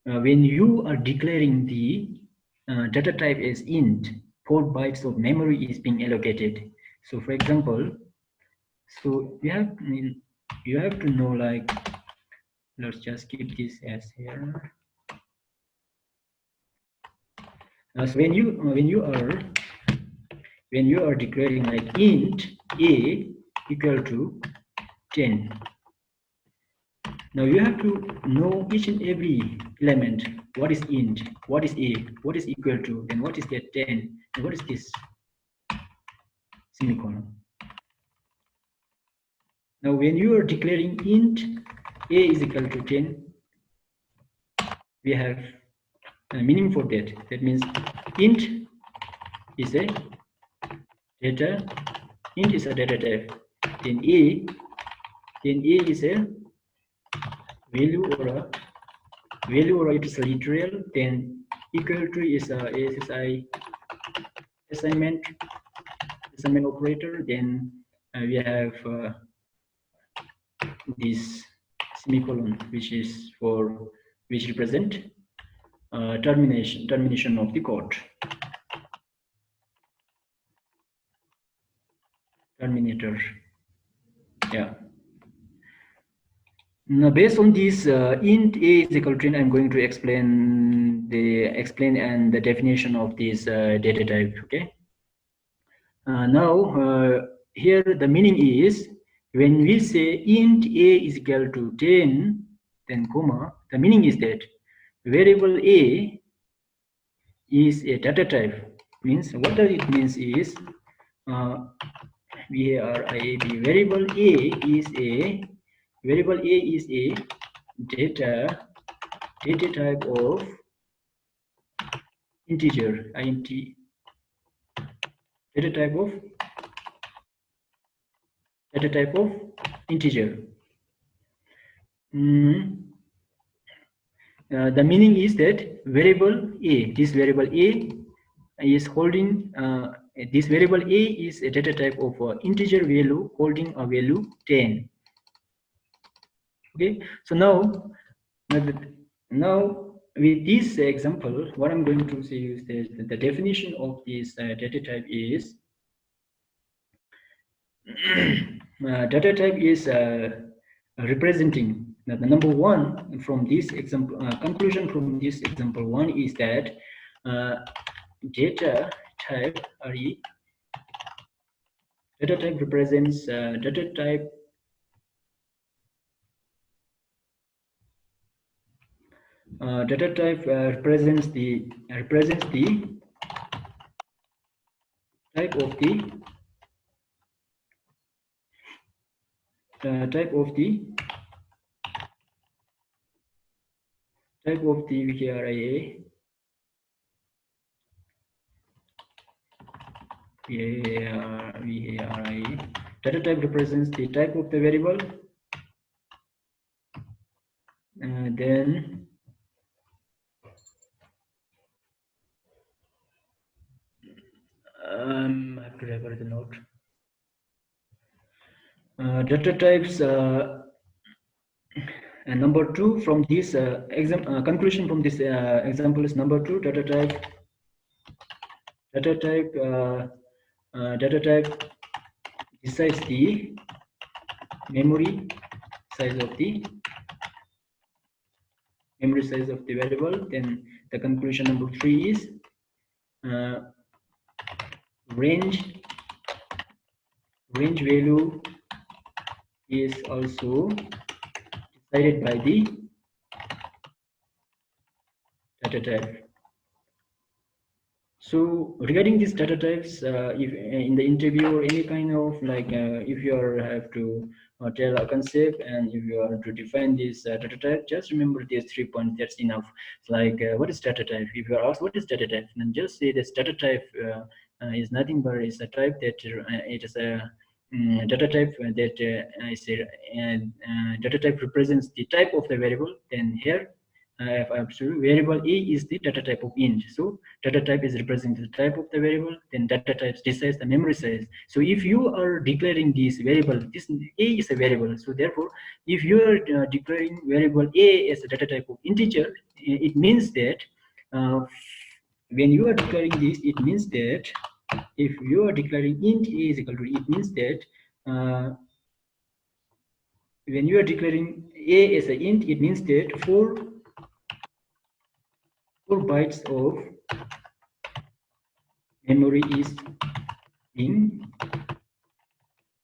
when you are declaring the data type as int, 4 bytes of memory is being allocated. So for example, so you have to know, like, let's just keep this as here. So when you are declaring like int a equal to 10, now you have to know each and every element. What is int? What is a? What is equal to? Then what is that 10? And what is this semicolon? Now when you are declaring int a is equal to 10, we have a meaning for that. That means int is a data. Int is a data type. Then a is a value or it is a literal. Then equal to is a ASSI assignment operator. Then we have this semicolon, which represent termination of the code. Terminator. Yeah. Now, based on this int a is equal to 10, I'm going to explain and the definition of this data type. Okay. Now here the meaning is, when we say int a is equal to 10, then comma, the meaning is that variable a is a data type. Means what does it means is variable a is a data type of integer. Data type of integer. The meaning is that variable a, this variable a is holding this variable a is a data type of integer value holding a value 10. Okay, so now with this example, what I'm going to say is that the definition of this data type is data type is representing the number one from this example. Conclusion from this example one is that data type represents data type represents the type of the type of the VRIA data type represents the type of the variable. Then I have to refer the note. Data types and number two from this conclusion from this example is number two, data type decides the memory size of the variable. Then the conclusion number three is range value is also decided by the data type. So regarding these data types, if in the interview or any kind of like if you have to tell a concept and if you are to define this data type, just remember these 3 points. That's enough. It's like what is data type? If you are asked what is data type, then just say this data type is nothing but is a type that it is a data type that data type represents the type of the variable. Then here variable a is the data type of int. So data type is representing the type of the variable. Then data type decides the memory size. So if you are declaring this variable, this a is a variable. So therefore, if you are declaring variable a as a data type of integer, it means that when you are declaring this, it means that if you are declaring int a is equal to, it means that when you are declaring a as an int, it means that 4 bytes of memory is being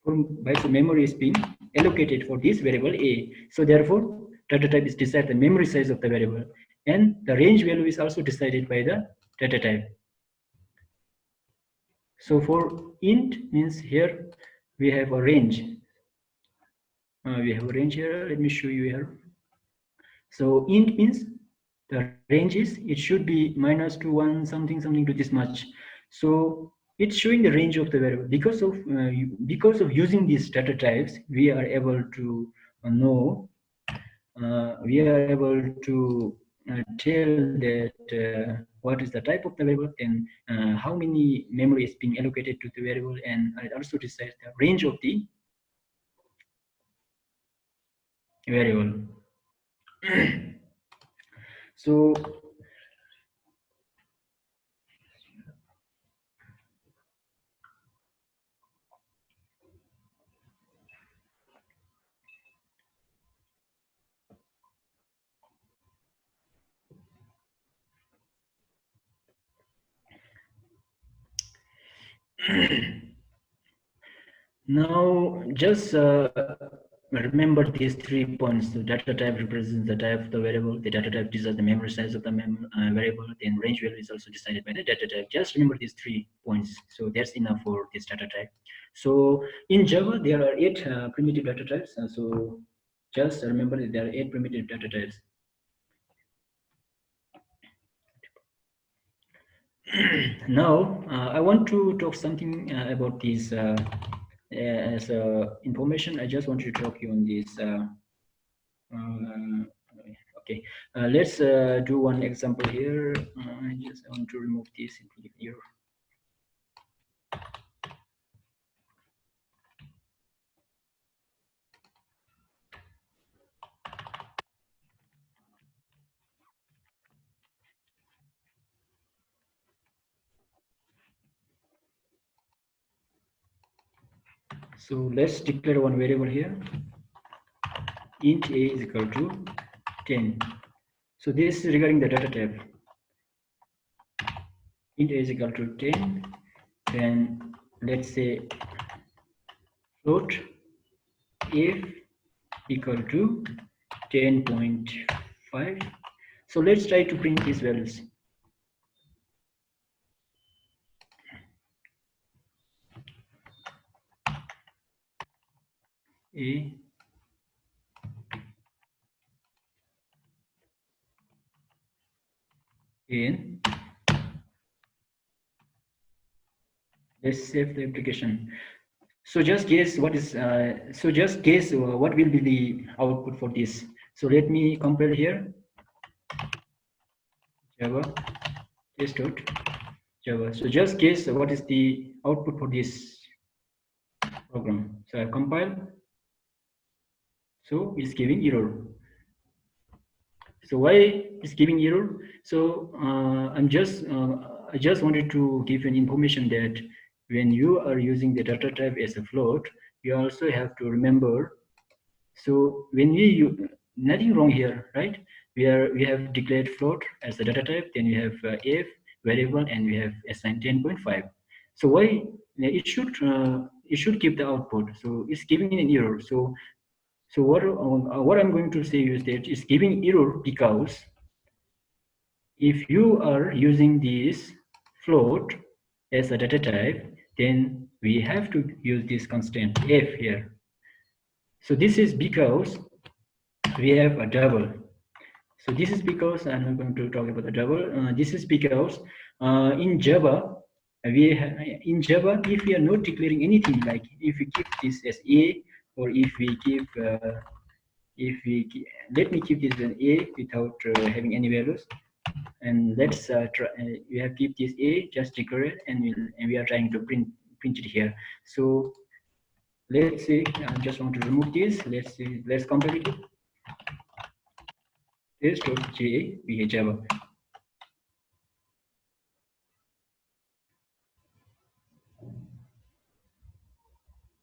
4 bytes of memory is being allocated for this variable a. So therefore, data type is decided the memory size of the variable, and the range value is also decided by the data type. So for int means here we have a range. We have a range here. Let me show you here. So int means the range is, it should be -1 something to this much. So it's showing the range of the variable. Because of using these data types, we are able to know we are able to tell that what is the type of the variable, then how many memory is being allocated to the variable, and it also decides the range of the variable. So now just remember these 3 points. The data type represents the type of the variable. The data type decides the memory size of the variable. Then range value is also decided by the data type. Just remember these 3 points. So that's enough for this data type. So in Java, there are 8 primitive data types. So just remember that there are 8 primitive data types. Now, I want to talk something about this as information. I just want to talk you on this. Okay, let's do one example here. I just want to remove this here. So let's declare one variable here. Int a is equal to 10. So this is regarding the data type. Int a is equal to 10. Then let's say float if equal to 10.5. So let's try to print these values. A in. Let's save the application. So just guess what is. What will be the output for this. So let me compare here. Java test dot Java. So just guess what is the output for this program. So I compile. So it's giving error. So why it's giving error? So I just wanted to give you an information that when you are using the data type as a float, you also have to remember. So when we use, nothing wrong here, right? We have declared float as a data type, then we have if variable, and we have assigned 10.5. So why it should keep the output? So it's giving an error. So what I'm going to say is that it's giving error because if you are using this float as a data type, then we have to use this constant f here. So this is because we have a double. So this is because I'm not going to talk about the double. This is because in Java, in Java, if we are not declaring anything, like if we keep this as a, or if we give let me keep this as a without having any values, and let's try. We have keep this a, just declare it, and we are trying to print it here. So let's say I just want to remove this. Let's see. Let's compare it. Test.java Java.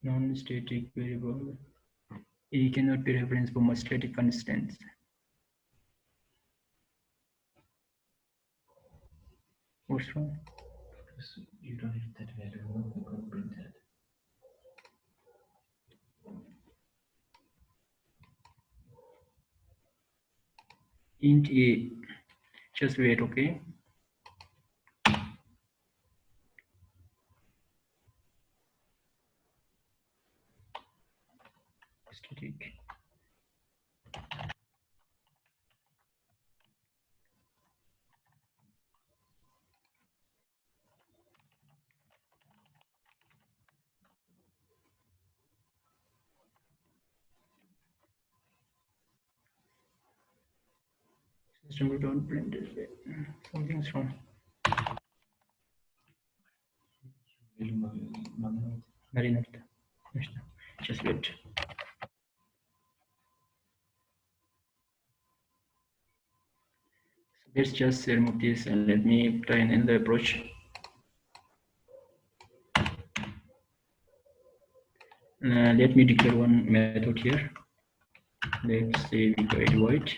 Non-static variable. A cannot be referenced for most static constants. What's wrong? You don't have that variable, you can print that. Int a. Just wait, okay? Static. System will don't print this way. Something's wrong. Very nice. Just wait. Let's just remove this and let me try and end the approach. Let me declare one method here. Let's say we create void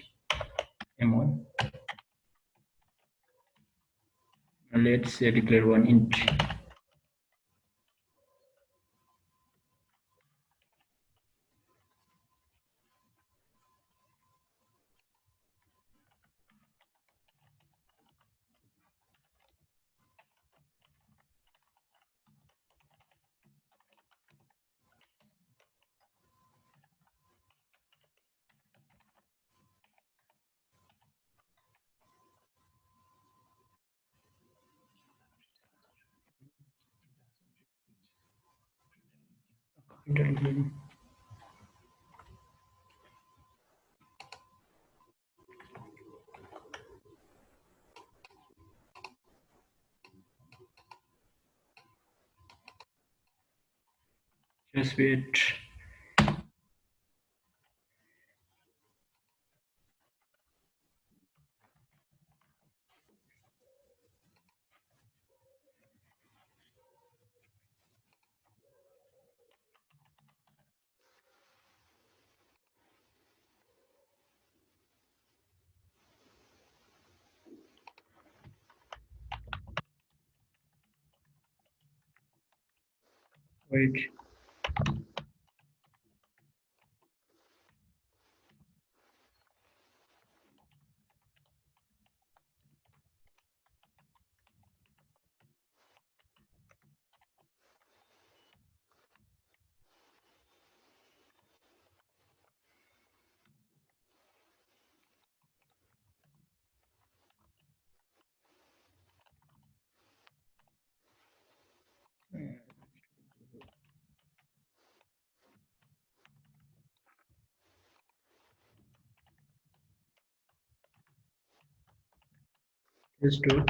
m1. Let's declare one int. Just wait. Wait. Just do it.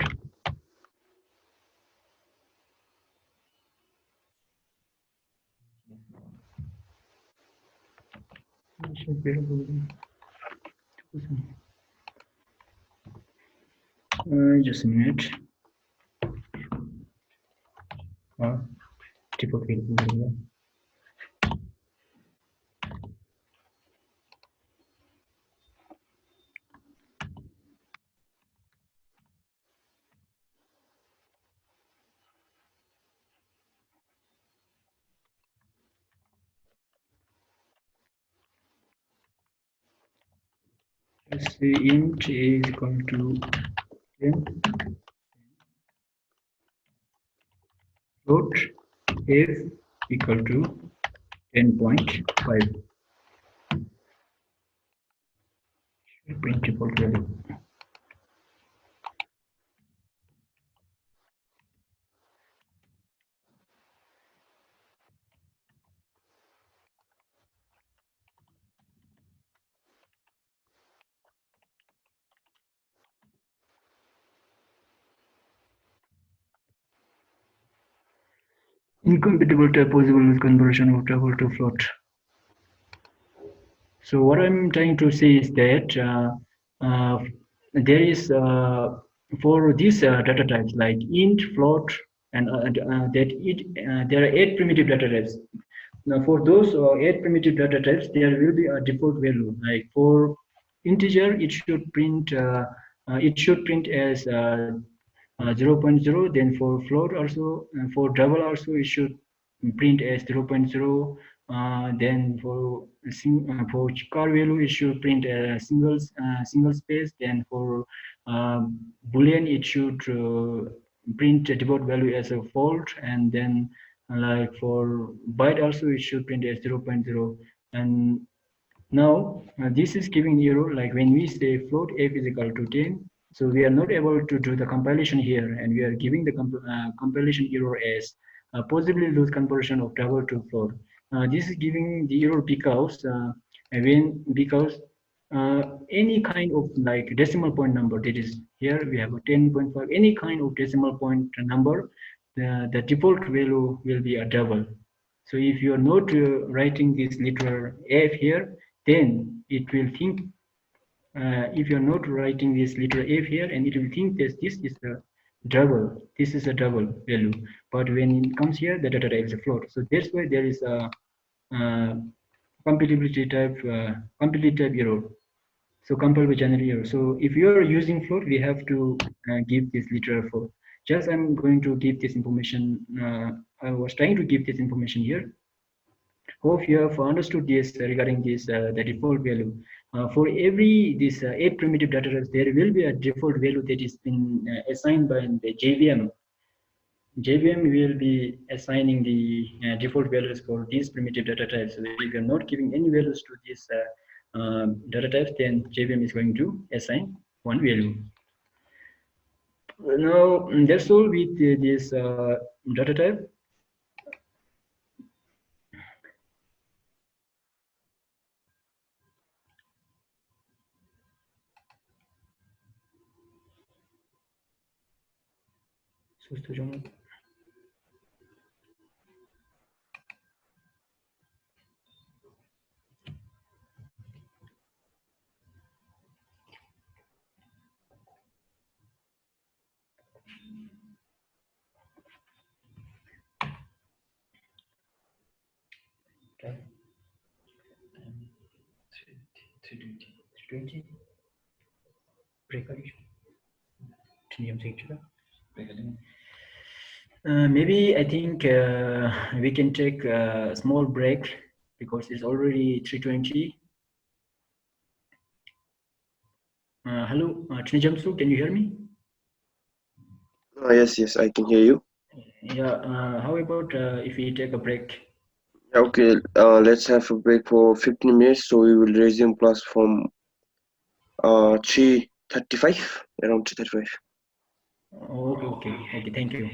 Just a minute. Tip of it. Let's say int a is equal to 10. Float f equal to 10.5. Print default value. Incompatible type possible with conversion of table to float. So what I'm trying to say is that there is for these data types like int, float, and there are 8 primitive data types. Now for those 8 primitive data types, there will be a default value. Like for integer, it should print as 0.0. Then for float also, for double also, it should print as 0.0. Then for char value, it should print a single space. Then for boolean, it should print a default value as a fault. And then like for byte also, it should print as 0.0. And now this is giving error. Like when we say float f is equal to 10, so we are not able to do the compilation here, and we are giving the compilation error as possibly lose conversion of double to float. This is giving the error because Any kind of like decimal point number, that is here we have a 10.5, any kind of decimal point number, the default value will be a double. So if you are not writing this letter F here, then it will think, if you are not writing this letter F here, and it will think that this is a double, this is a double value. But when it comes here, the data type is a float. So that's why there is a compatibility type, compatibility type error. So compile with general error. So if you are using float, we have to give this literal float. Just I'm going to give this information. I was trying to give this information here. Hope you have understood this regarding this the default value. For every this a primitive data types, there will be a default value that is been assigned by the JVM. JVM will be assigning the default values for these primitive data types. So if you're not giving any values to these data types, then JVM is going to assign one value. Now that's all with this data type. Okay. 320 break maybe I think we can take a small break because it's already 3:20. Hello, Trinijamsu, can you hear me? Yes, I can hear you. Yeah, how about if we take a break? Okay, let's have a break for 15 minutes. So we will resume class from 3:35, around 3:35. Okay, thank you.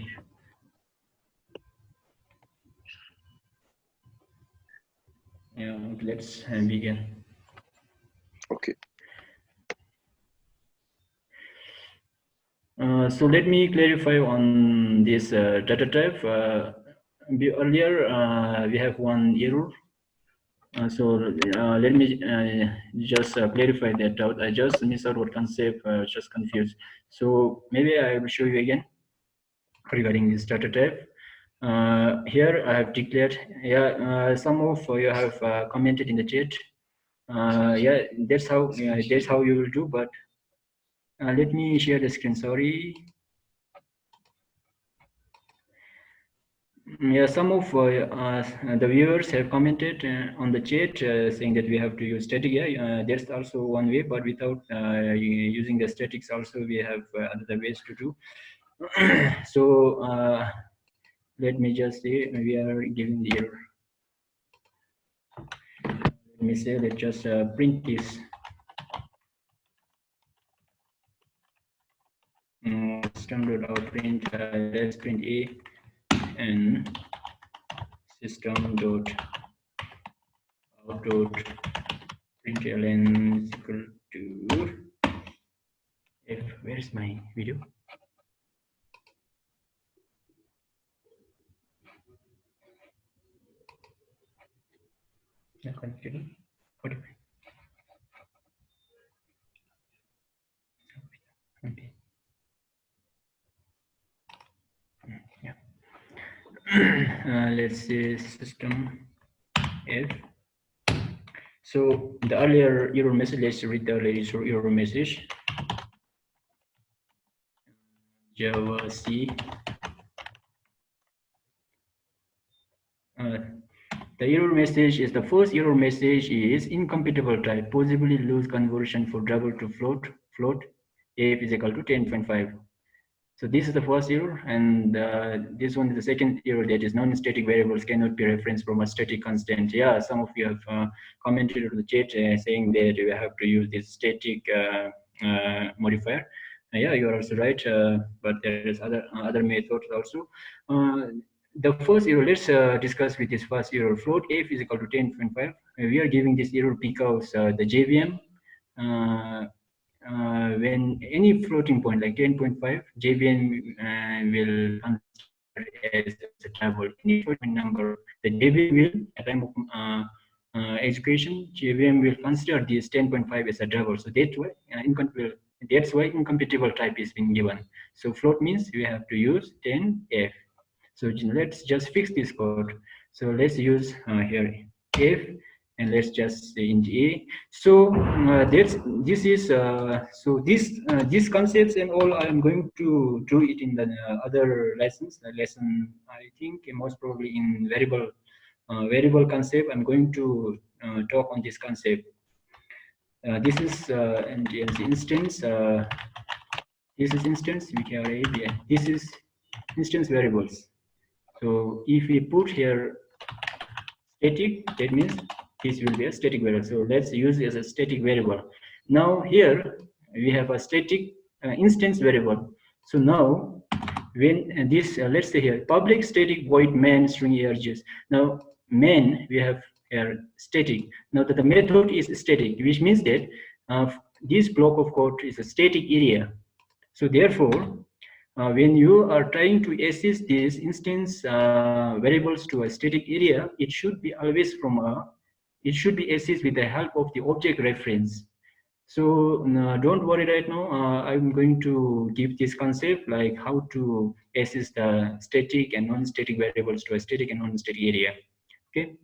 Yeah, let's begin. Okay. So let me clarify on this data type. Earlier, we have one error. So let me just clarify that out. I just missed out what concept, just confused. So maybe I will show you again regarding this data type. Here I have declared, yeah, some of you have commented in the chat. Yeah, that's how you will do, but let me share the screen, sorry. Yeah, some of the viewers have commented on the chat saying that we have to use static. Yeah, there's also one way, but without using the statics also we have other ways to do. So let me just say we are giving the error. Let me say, let's just print this. System.out.print, let's print A and system.out.println is equal to F. Where is my video? Not connected. What if okay. Yeah. Let's say system F. So the earlier error message, let's read the earlier error message. Java C. The error message is the first error message is incompatible type, possibly lose conversion for double to float. Float F is equal to 10.5. So this is the first error, and this one is the second error, that is non-static variables cannot be referenced from a static constant. Yeah, some of you have commented in the chat saying that we have to use this static modifier. Yeah, you are also right, but there is other methods also. The first error, let's discuss with this first error. Float F is equal to 10.5. We are giving this error because the JVM when any floating point like 10.5, JVM will consider as a double. Any floating number, the JVM will, at time of execution, JVM will consider this 10.5 as a double. So that's why incompatible type is being given. So float means we have to use 10F. So let's just fix this code. So let's use here F, and let's just say int A. So this is so these concepts and all I'm going to do it in the other lessons. Lesson I think most probably in variable concept. I'm going to talk on this concept. This is and instance. This is instance. We can this is instance variables. So if we put here static, that means this will be a static variable. So let's use it as a static variable. Now here we have a static instance variable. So now when this, let's say here, public static void main string args. Now main we have here static. Now that the method is static, which means that this block of code is a static area. So therefore, when you are trying to access these instance variables to a static area, it should be always it should be accessed with the help of the object reference. So don't worry right now. I'm going to give this concept like how to access the static and non-static variables to a static and non-static area. Okay.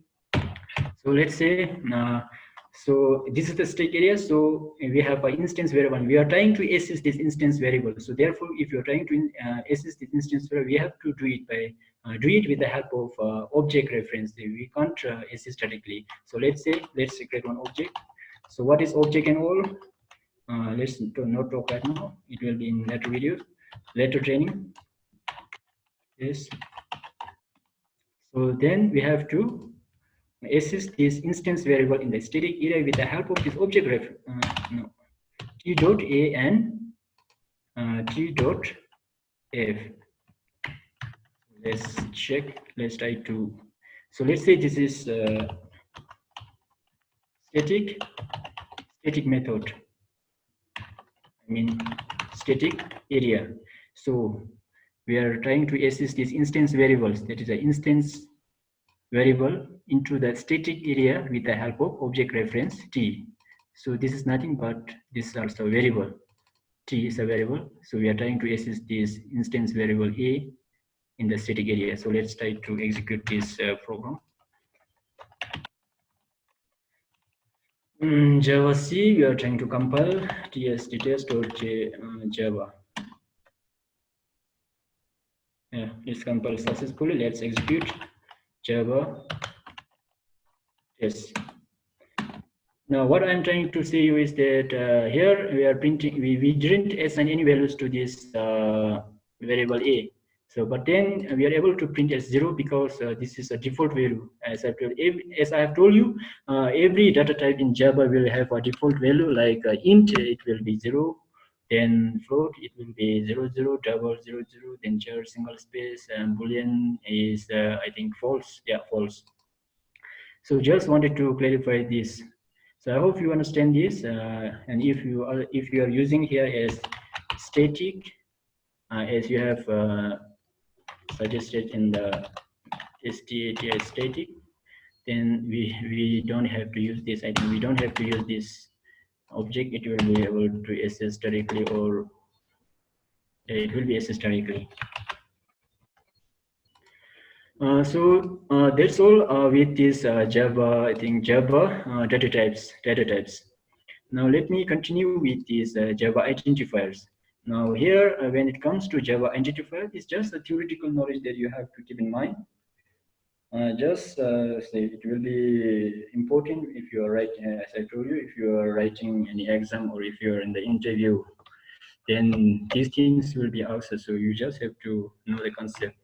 So let's say, so this is the static area. So we have an instance variable. We are trying to access this instance variable. So therefore, if you're trying to access this instance variable, we have to do it by do it with the help of object reference. We can't access directly. So let's say let's create one object. So what is object and all? Let's not talk right now. It will be in later videos, later training. Yes. So then we have to access this instance variable in the static area with the help of this object ref t dot a and t dot f. Let's check. Let's try to. So let's say this is static method. I mean static area. So we are trying to access these instance variables. That is an instance variable into the static area with the help of object reference t. So this is nothing but this is also a variable. T is a variable. So we are trying to access this instance variable a in the static area. So let's try to execute this program. Java C, we are trying to compile test.java. Yeah, it's compiled successfully. Let's execute Java test. Now, what I'm trying to say you is that here we are printing, we didn't assign any values to this variable a. So, but then we are able to print as 0 because this is a default value. As I have told you, every data type in Java will have a default value like int, it will be 0. Then float, it will be 0, 0, double 0, 0, then char single space, and boolean is I think false. Yeah, false. So just wanted to clarify this. So I hope you understand this. And if you are using here as static, as you have suggested in the STAT static, then we don't have to use this. I think we don't have to use this object. It will be able to access directly, or it will be accessed directly. So that's all with this Java. I think Java data types. Now let me continue with these Java identifiers. Now here, when it comes to Java identifier, it's just a theoretical knowledge that you have to keep in mind. Just say it will be important if you are writing, as I told you, if you are writing any exam or if you are in the interview, then these things will be asked. So you just have to know the concept.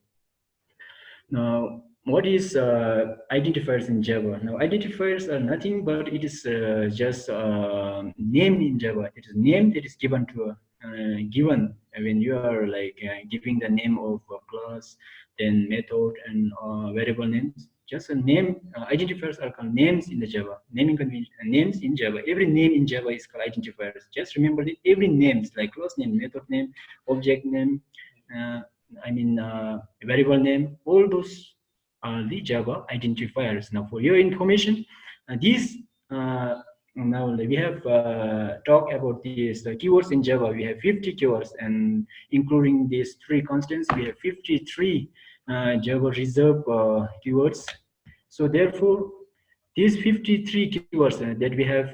Now, what is identifiers in Java? Now, identifiers are nothing but it is just name in Java. It is name that is given to given when you are like giving the name of a class, then method and variable names. just a name. Identifiers are called names in the Java. Naming convention, names in Java. Every name in Java is called identifiers. Just remember that every names like class name, method name, object name, variable name. All those are the Java identifiers. Now, for your information, these now we have talked about these keywords in Java. We have 50 keywords, and including these 3 constants, we have 53 Java reserve keywords. So therefore, these 53 keywords that we have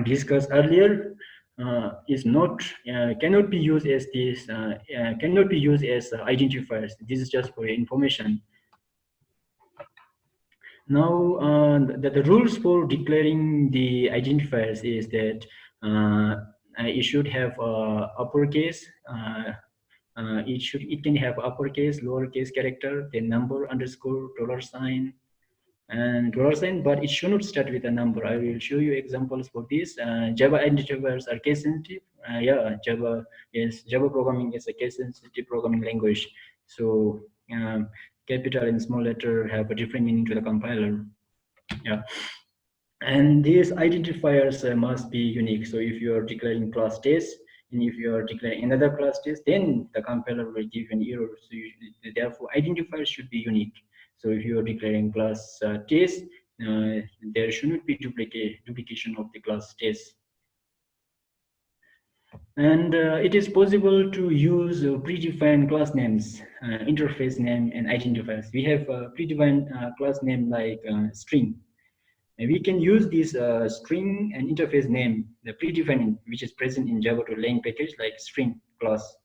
discussed earlier is not cannot be used as this cannot be used as identifiers. This is just for your information. Now, the rules for declaring the identifiers is that it should have uppercase. It can have uppercase, lowercase character, then number, underscore, dollar sign, and dollar sign, but it should not start with a number. I will show you examples for this. Java identifiers are case sensitive. Java programming is a case sensitive programming language. So capital and small letter have a different meaning to the compiler. Yeah. And these identifiers must be unique. So if you are declaring class test, and if you are declaring another class test, then the compiler will give an error. So therefore, identifiers should be unique. So if you are declaring class test, there should not be duplication of the class test. And it is possible to use predefined class names, interface name, and identifiers. We have predefined class name like string. And we can use this string and interface name, the predefined, which is present in Java to laying package like string class.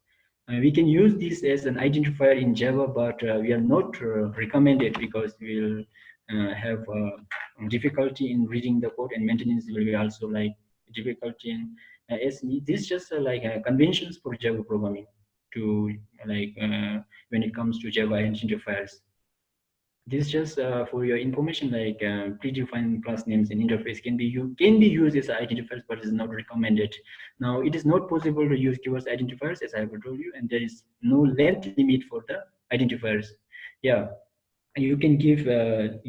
We can use this as an identifier in Java, but we are not recommended because we'll have difficulty in reading the code, and maintenance will be also like difficulty. And this is just like conventions for Java programming to like when it comes to Java identifiers. This is just for your information, like predefined class names and interface can be used as identifiers, but is not recommended. Now, it is not possible to use keywords identifiers, as I have told you, and there is no length limit for the identifiers. Yeah, you can give the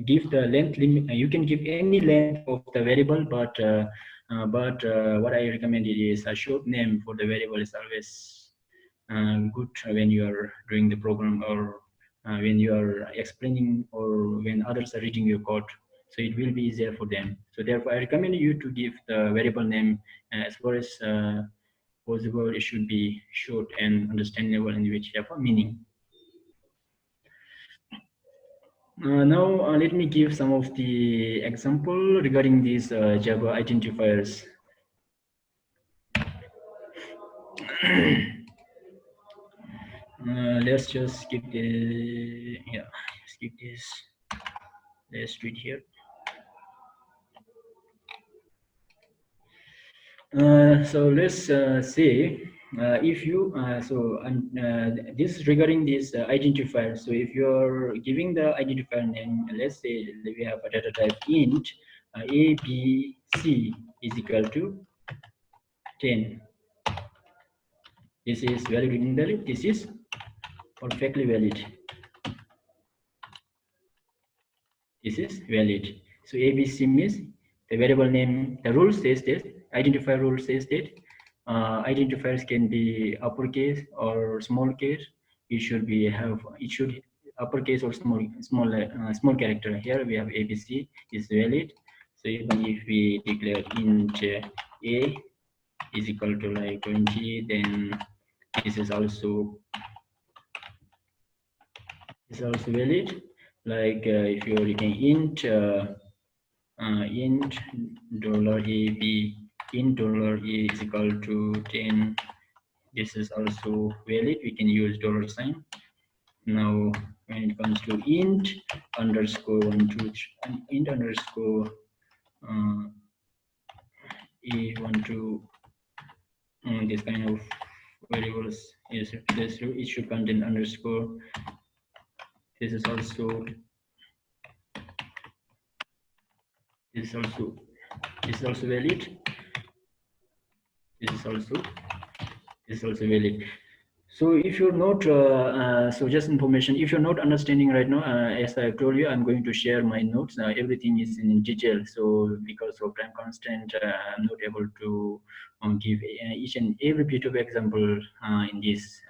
length limit. You can give any length of the variable, but what I recommend is a short name for the variable is always good when you are doing the program, or when you are explaining, or when others are reading your code, so it will be easier for them. So therefore, I recommend you to give the variable name as far as possible. It should be short and understandable, and which have a meaning. Now, let me give some of the example regarding these Java identifiers. Let's just skip the skip this. Let's do it here. So let's say if you this is regarding this identifier. So if you're giving the identifier name, let's say we have a data type int a b c is equal to 10. This is valid or invalid. This is perfectly valid. This is valid. So ABC means the variable name. The rule says that identifier rule says that identifiers can be uppercase or small case. It should uppercase or small character. Here we have ABC is valid. So even if we declare int a is equal to like 20, then this is also valid. Like if you're writing int int $ab int $a is equal to 10, this is also valid. We can use $sign. Now when it comes to int underscore 12 int underscore a12, this kind of variables is this, it should contain underscore. This is also valid. This is also valid. So if you're not, so just information, if you're not understanding right now, as I told you, I'm going to share my notes. Everything is in detail. So because of time constraint, I'm not able to give each and every bit of example in this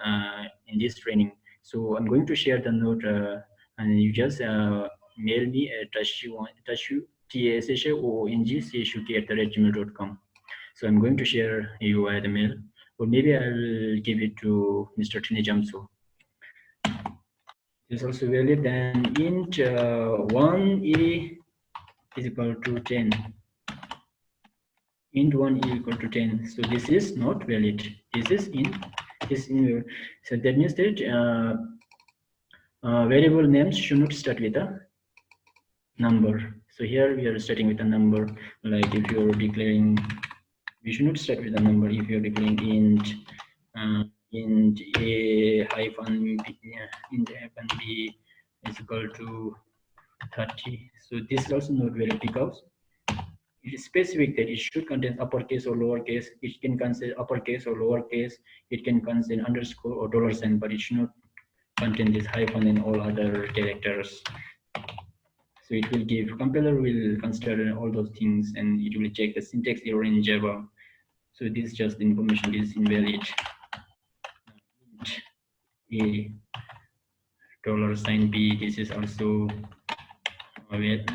training. So I'm going to share the note, and you just mail me at tashu tshoong@gmail.com. So I'm going to share you the mail, or maybe I'll give it to Mr. Trini Jamsu. This is also valid. Then int 1a is equal to 10. Int 1 is equal to 10. So this is not valid. This is in. So that means that variable names should not start with a number. So here we are starting with a number. Like if you're declaring, we should not start with a number. If you're declaring int a hyphen b, int hyphen b is equal to 30. So this is also not valid because it is specific that it should contain uppercase or lowercase. It can contain uppercase or lowercase. It can contain underscore or dollar sign, but it should not contain this hyphen and all other characters. So it will give, compiler will consider all those things and it will check the syntax error in Java. So this is just the information is invalid. A dollar sign B, this is also valid.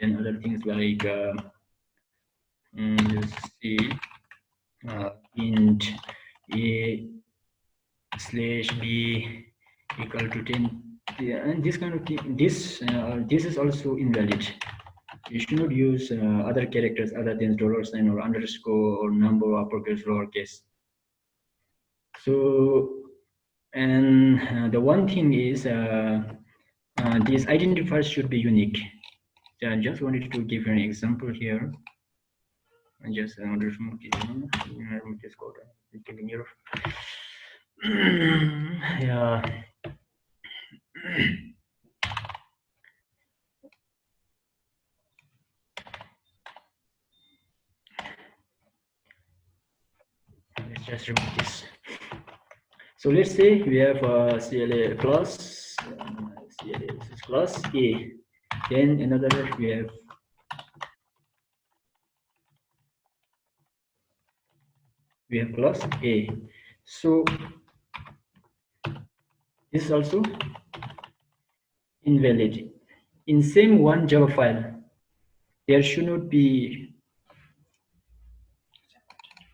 And other things like let's see, int A slash B equal to 10. Yeah, and this kind of thing, this is also invalid. You should not use other characters other than dollar sign or underscore or number, uppercase, lowercase. So, and the one thing is these identifiers should be unique. So I just wanted to give an example here. I just want to remove this code. Yeah. Let's just remove this. So let's say we have a CLA class, CLA is class A. Then another we have class A. So this is also invalid. In same one Java file, there should not be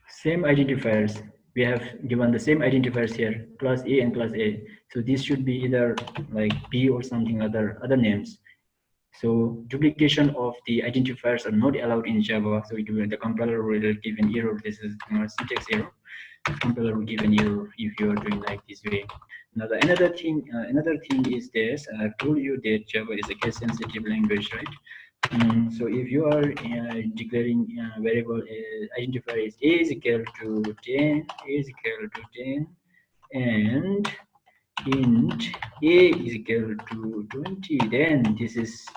same identifiers. We have given the same identifiers here, class A and class A. So this should be either like B or something other names. So duplication of the identifiers are not allowed in Java. So the compiler will give an error. This is syntax error. Compiler will give an error if you are doing like this way. Now another thing is this. I've told you that Java is a case-sensitive language, right? So if you are declaring variable identifier is A is equal to 10, A is equal to 10, and int A is equal to 20, then this is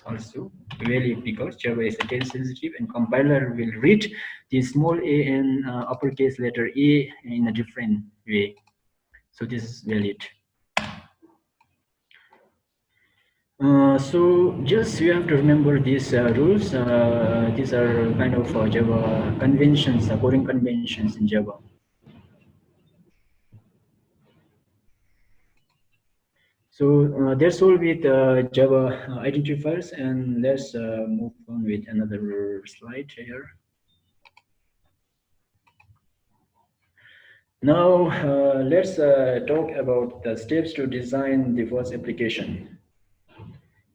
also valid because Java is a case sensitive and compiler will read the small a and uppercase letter A in a different way. So this is valid. So just you have to remember these rules. These are kind of Java conventions, coding conventions in Java. So that's all with Java identifiers, and let's move on with another slide here. Now let's talk about the steps to design the first application.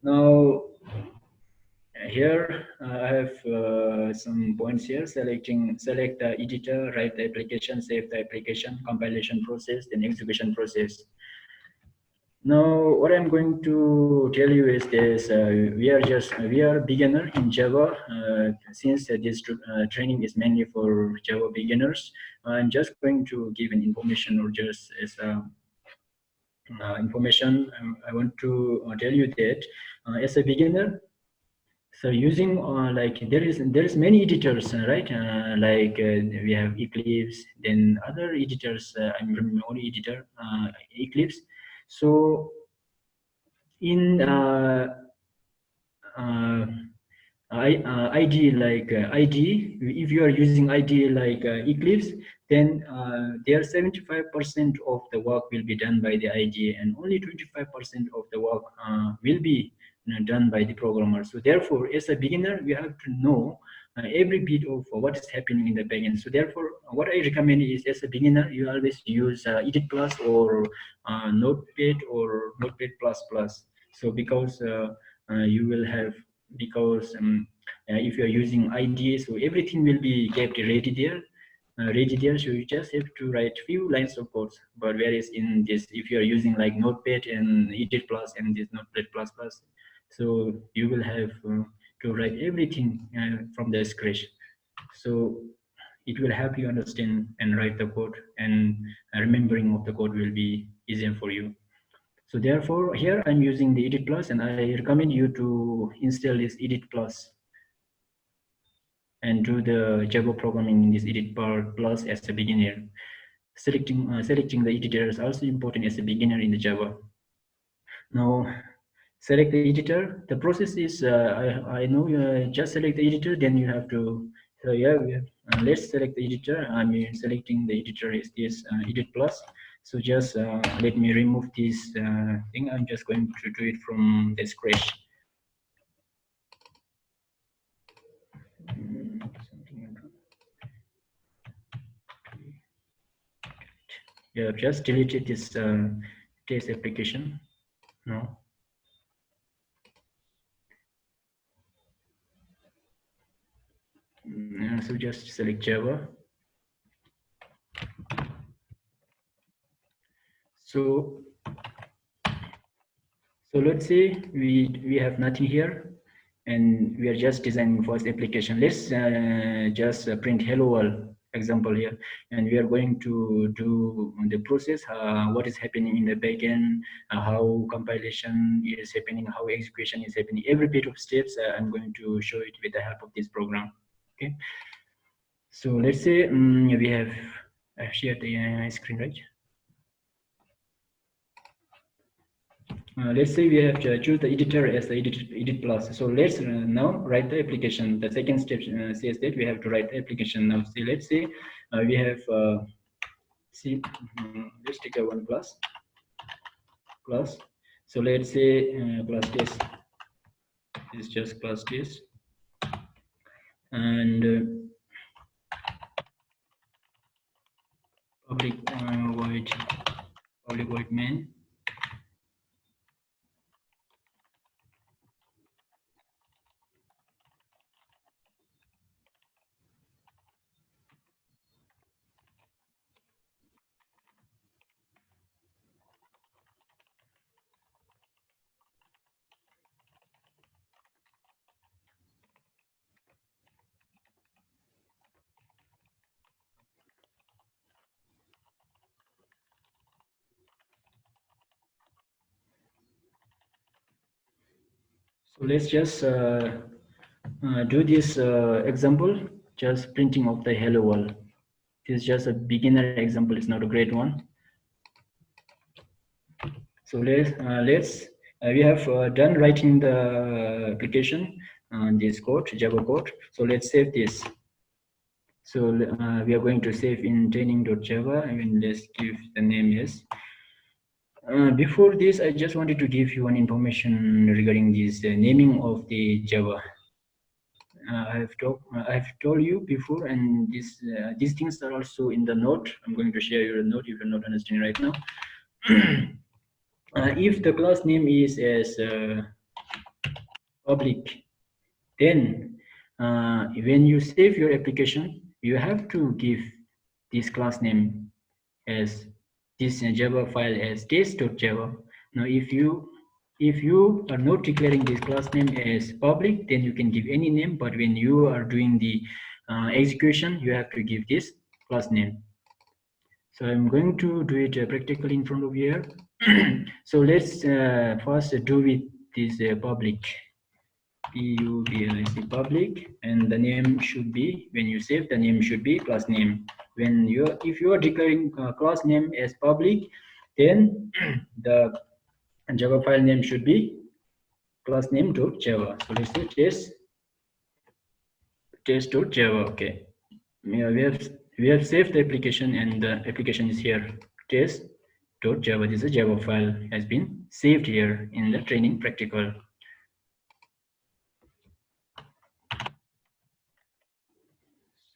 Now here I have some points here. Select the editor, write the application, save the application, compilation process, then execution process. Now, what I'm going to tell you is this: we are beginner in Java. Since this training is mainly for Java beginners, I'm just going to give an information or just as information. I want to tell you that as a beginner, So using like there is many editors, right? Like we have Eclipse, then other editors. I'm only editor Eclipse. So in uh, IDE like IDE, if you are using IDE like Eclipse, then there 75% of the work will be done by the IDE, and only 25% of the work will be done by the programmer. So therefore, as a beginner, you have to know every bit of what is happening in the backend. So therefore, what I recommend is, as a beginner, you always use Edit Plus or Notepad or Notepad Plus Plus. So because you will have, because if you are using IDE, so everything will be kept ready there. So you just have to write few lines of code. But whereas in this, if you are using like Notepad and Edit Plus and this Notepad Plus Plus, so you will have to write everything from the scratch. So it will help you understand and write the code, and remembering of the code will be easier for you. So therefore, here I'm using the Edit Plus, and I recommend you to install this Edit Plus and do the Java programming in this Edit Plus as a beginner. Selecting the editor is also important as a beginner in the Java. Now, select the editor. The process is I know you just select the editor, then you have to. So yeah, let's select the editor. I'm selecting the editor is this Edit Plus. So just let me remove this thing. I'm just going to do it from the scratch. Yeah, I've just deleted this test application. No. So just select Java. So let's say we have nothing here, and we are just designing first application. Let's just print hello world example here, and we are going to do the process, what is happening in the backend, how compilation is happening, how execution is happening. Every bit of steps I'm going to show it with the help of this program. Okay. So let's say we have shared the screen, right? Let's say we have to choose the editor as the edit plus. So let's now write the application. The second step says that we have to write the application now. See, let's say we have see. Let's take a one plus. So let's say plus this is just plus this, and public void main. So let's just do this example, just printing of the hello world. This is just a beginner example, it's not a great one. So let's we have done writing the application, this code, Java code. So let's save this. So we are going to save in training.java. I mean, let's give the name is. Before this, I just wanted to give you one information regarding this naming of the Java. I've told you before, and these things are also in the note. I'm going to share your note if you're not understanding right now. If the class name is as public, then when you save your application, you have to give this class name as this Java file as test.java. Now, if you are not declaring this class name as public, then you can give any name. But when you are doing the execution, you have to give this class name. So I'm going to do it practically in front of you here. So let's first do with this public. public, public, and the name should be, when you save, the name should be class name. When you, if you are declaring class name as public, then the Java file name should be class name.java. So let's say test.java. Okay, yeah, we have saved the application, and the application is here, test.java. This is a Java file has been saved here in the training practical.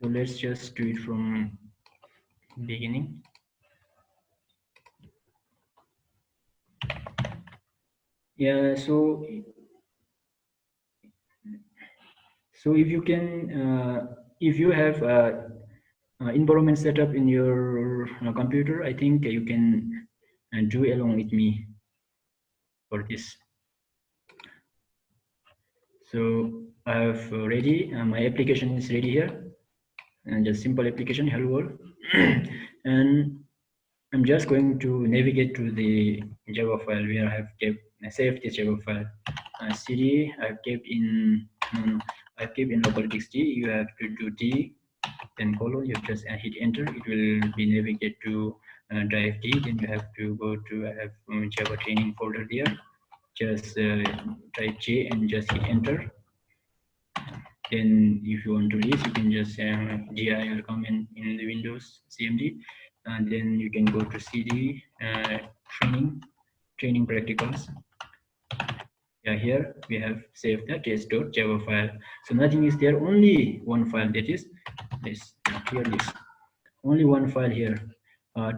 So let's just do it from beginning. Yeah, so if you can, if you have environment setup in your computer, I think you can do along with me for this. So I have ready, my application is ready here, and just simple application, hello world. And I'm just going to navigate to the Java file where I have kept, saved this Java file. CD I've kept in, I've kept in local txt. You have to do D, then colon, you just hit enter. It will be navigate to drive D. Then you have to go to, I have Java training folder there. Just type J and just hit enter. Then if you want to release, you can just dir comment in the Windows CMD, and then you can go to CD training practicals. Yeah, here we have saved the test.java file. So nothing is there, only one file, that is this. Here this, only one file here.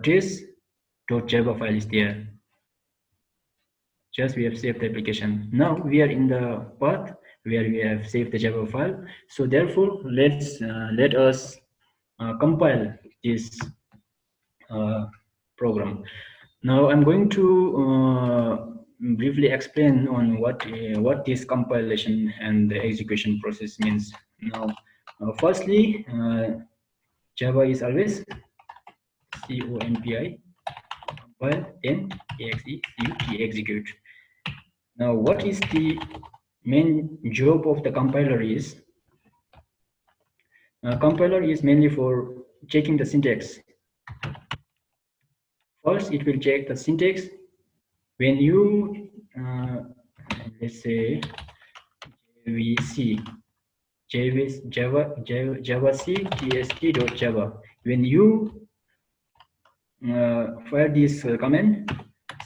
Test.java file is there. Just we have saved the application. Now we are in the path where we have saved the Java file. So therefore, let us compile this program. Now I'm going to briefly explain on what this compilation and the execution process means. Now, firstly, Java is always compi, compile, then execute. Now, what is the main job of the compiler is? Compiler is mainly for checking the syntax. First, it will check the syntax. When you, let's say, javac tst.java. When you fire this command,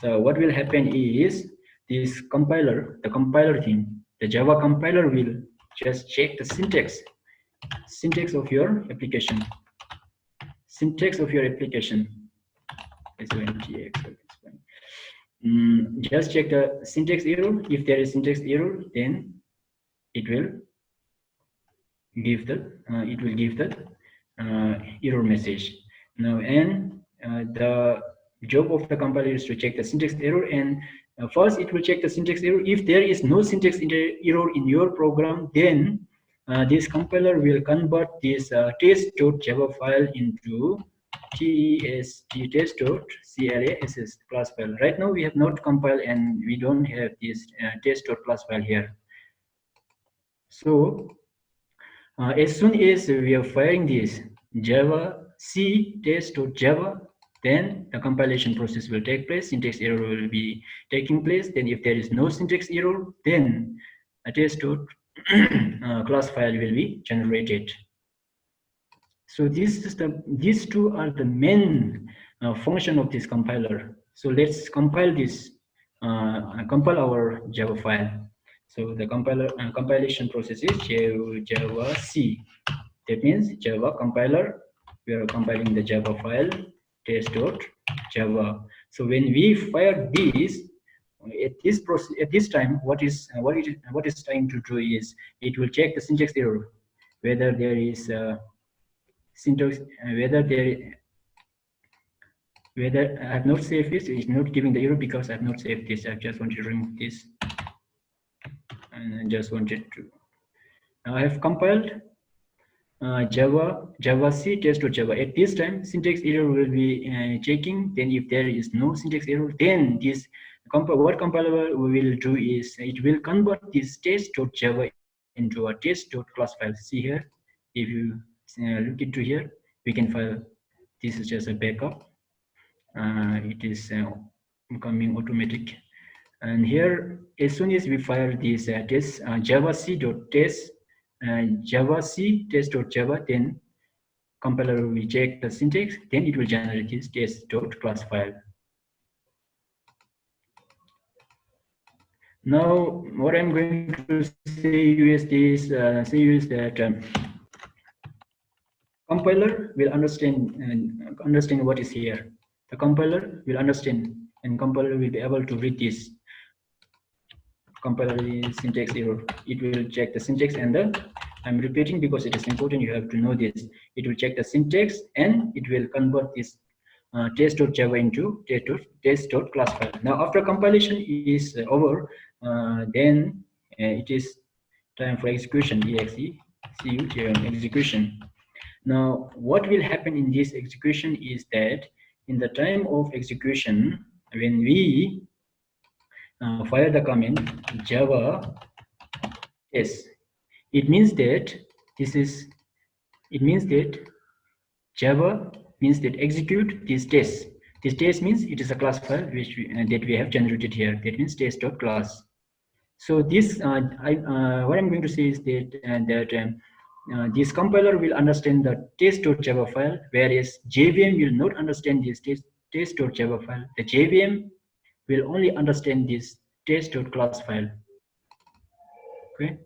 so what will happen is this compiler, the compiler thing, the Java compiler will just check the syntax of your application. Syntax of your application. Just check the syntax error. If there is syntax error, then it will give the error message. Now, and the job of the compiler is to check the syntax error, and first it will check the syntax error. If there is no syntax error in your program, then this compiler will convert this test.java file into test.class file. Right now we have not compiled and we don't have this test.class file here. So as soon as we are firing this Java C test.java, then the compilation process will take place. Syntax error will be taking place. Then if there is no syntax error, then a test.class file will be generated. So this is these two are the main function of this compiler. So let's compile this, compile our Java file. So the compilation process is Java C. That means Java compiler. We are compiling the Java file test.java. So when we fire this, at this process, at this time, what is trying to do is it will check the syntax error, whether there is syntax, whether I have not saved this. It's not giving the error because I have not saved this. I just want to remove this, and I just wanted to. Now I have compiled Java C test.java. At this time, syntax error will be checking. Then if there is no syntax error, then this what compiler will do is it will convert this test.java into a test.class file. See here, if you look into here, we can file. This is just a backup. It is coming automatic. And here, as soon as we fire this test javac.test javac test.java, then compiler will check the syntax, then it will generate this test.class file. Now, what I'm going to say is this: that compiler will understand what is here. The compiler will understand, and compiler will be able to read this compiler syntax error. It will check the syntax and the, I'm repeating because it is important, you have to know this. It will check the syntax and it will convert this test.java into test.class file. Now after compilation is over, then it is time for execution, execution. Now what will happen in this execution is that in the time of execution, when we fire the command java test, it means that java means that execute this test. This test means it is a class file which that we have generated here. That means test.class. So this what I'm going to say is that this compiler will understand the test.java file, whereas JVM will not understand this test.java file. The JVM will only understand this test.class file. Okay.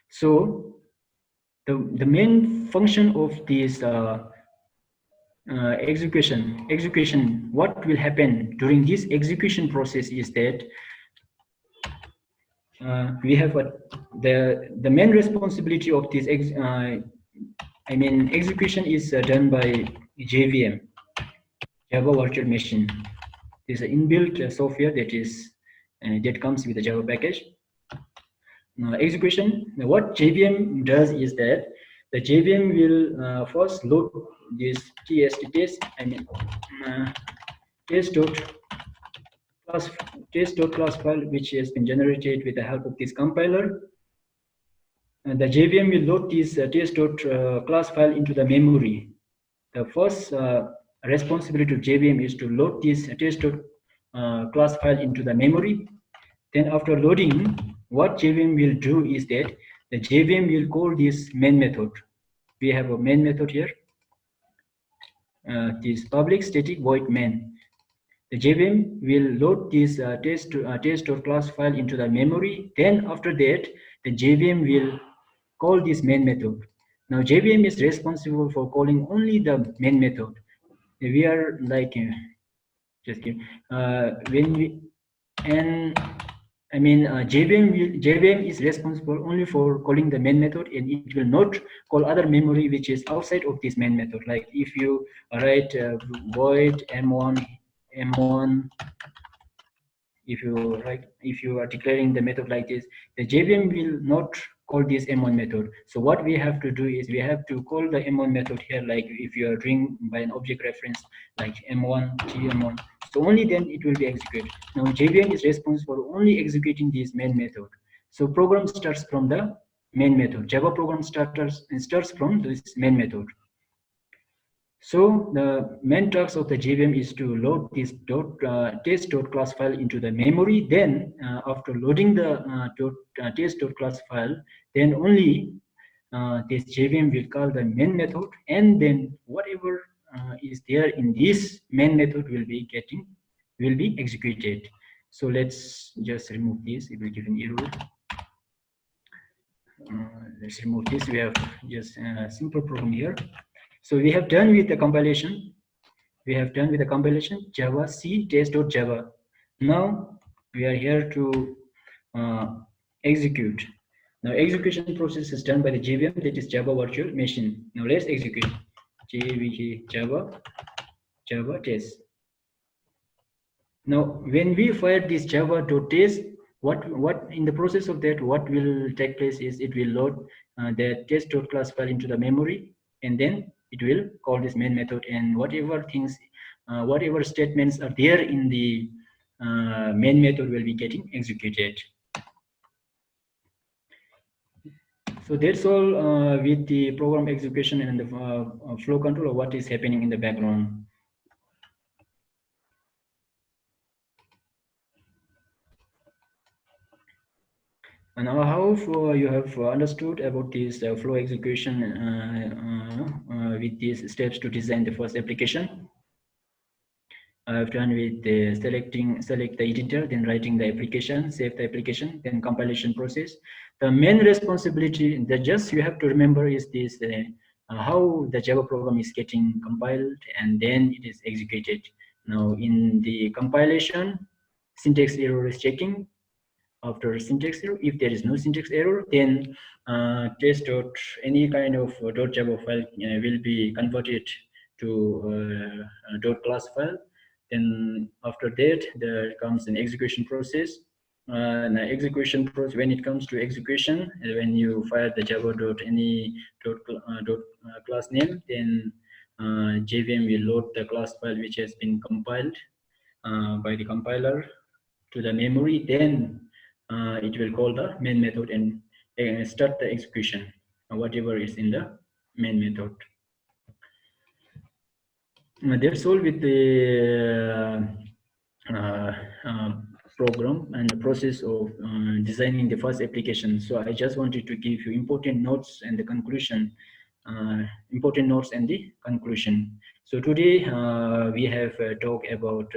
So the main function of this execution, what will happen during this execution process is that we have the main responsibility of this execution is done by JVM, Java Virtual Machine. There's an inbuilt software that comes with the Java package. Execution, what JVM does is that the JVM will first load this test test.class file, which has been generated with the help of this compiler. And the JVM will load this test.class file into the memory. The first responsibility of JVM is to load this test.class file into the memory. Then after loading, what JVM will do is that the JVM will call this main method. We have a main method here. This public static void main. The JVM will load this test.class file into the memory. Then after that, the JVM will call this main method. Now JVM is responsible for calling only the main method. We are like just kidding. JVM is responsible only for calling the main method, and it will not call other memory which is outside of this main method. Like if you write void m1, if you are declaring the method like this, the JVM will not call this m1 method. So what we have to do is we have to call the m1 method here, like if you are doing by an object reference like m1 tm1. So only then it will be executed. Now JVM is responsible for only executing this main method. So program starts from the main method. Java program starts from this main method. So the main task of the JVM is to load this test.class file into the memory. Then after loading the test.class file, then only this JVM will call the main method, and then whatever is there in this main method will be executed. So let's just remove this. It will give an error. Let's remove this. We have just a simple program here. So we have done with the compilation. Java C test.java. Now we are here to execute. Now execution process is done by the JVM, that is Java Virtual Machine. Now let's execute. JVK Java test. Now when we fire this java.test, what in the process of that, what will take place is it will load the test.class file into the memory, and then it will call this main method, and whatever statements are there in the main method will be getting executed. So that's all with the program execution and the flow control of what is happening in the background. And now how you have understood about this flow execution with these steps to design the first application. I've done with select the editor, then writing the application, save the application, then compilation process. The main responsibility that just you have to remember is this how the Java program is getting compiled and then it is executed. Now in the compilation, syntax error is checking. After syntax error, if there is no syntax error, then test dot any kind of .java file will be converted to .class file. Then after that, there comes an execution process. An execution process, when it comes to execution, when you fire the java dot any class name, then JVM will load the class file which has been compiled by the compiler to the memory. Then it will call the main method and start the execution, whatever is in the main method. That's all with the program and the process of designing the first application. So I just wanted to give you important notes and the conclusion, important notes and the conclusion. So today we have talked about